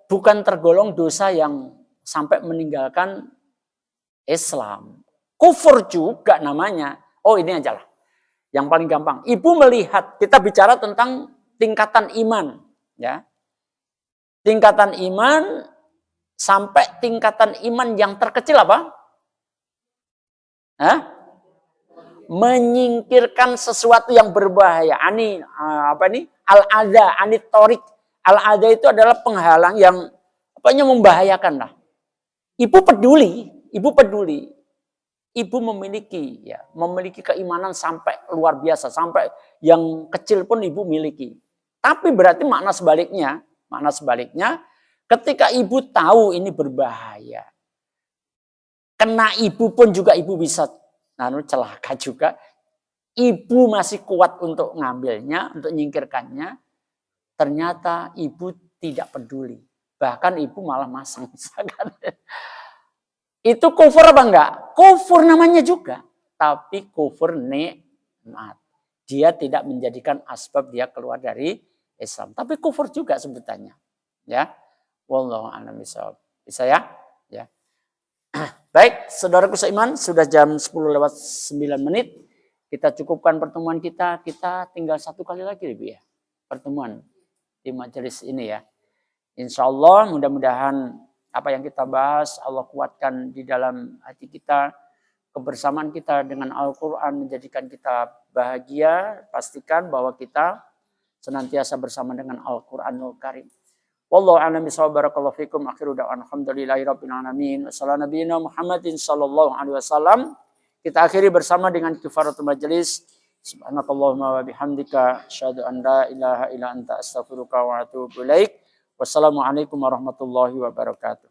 bukan tergolong dosa yang sampai meninggalkan Islam. Kufur juga namanya. Oh ini aja lah. Yang paling gampang. Ibu melihat, kita bicara tentang tingkatan iman. Ya. Tingkatan iman sampai tingkatan iman yang terkecil apa? Menyingkirkan sesuatu yang berbahaya. Al-adha, anitorik. Al-adha itu adalah penghalang yang membahayakan lah. Ibu peduli. Ibu memiliki keimanan sampai luar biasa, sampai yang kecil pun ibu miliki. Tapi berarti makna sebaliknya, ketika ibu tahu ini berbahaya, kena ibu pun juga ibu bisa celaka juga. Ibu masih kuat untuk ngambilnya, untuk nyingkirkannya. Ternyata ibu tidak peduli. Bahkan ibu malah masang. Itu kufur apa enggak? Kufur namanya juga. Tapi kufur nikmat. Dia tidak menjadikan asbab dia keluar dari Islam. Tapi kufur juga sebutannya. Ya. Wallahu a'lam bishawab. Bisa ya? Ya. Baik, saudaraku seiman, sudah jam 10:09. Kita cukupkan pertemuan kita. Kita tinggal satu kali lagi lebih ya. Pertemuan di majelis ini ya. Insya Allah mudah-mudahan apa yang kita bahas Allah kuatkan di dalam hati kita. Kebersamaan kita dengan Al-Quran menjadikan kita bahagia. Pastikan bahwa kita senantiasa bersama dengan Al-Quranul Karim. Wallahu a'lam bishawab. Barakallahu fikum. Akhiru da'wan alhamdulillahi rabbil alamin. Wassalamu nabiyina Muhammadin sallallahu alaihi wasallam. Kita akhiri bersama dengan kifaratul majelis. Subhanakallahumma wa bihamdika asyhadu an la ilaha illa anta astaghfiruka wa atubu ilaik. Wassalamualaikum warahmatullahi wabarakatuh.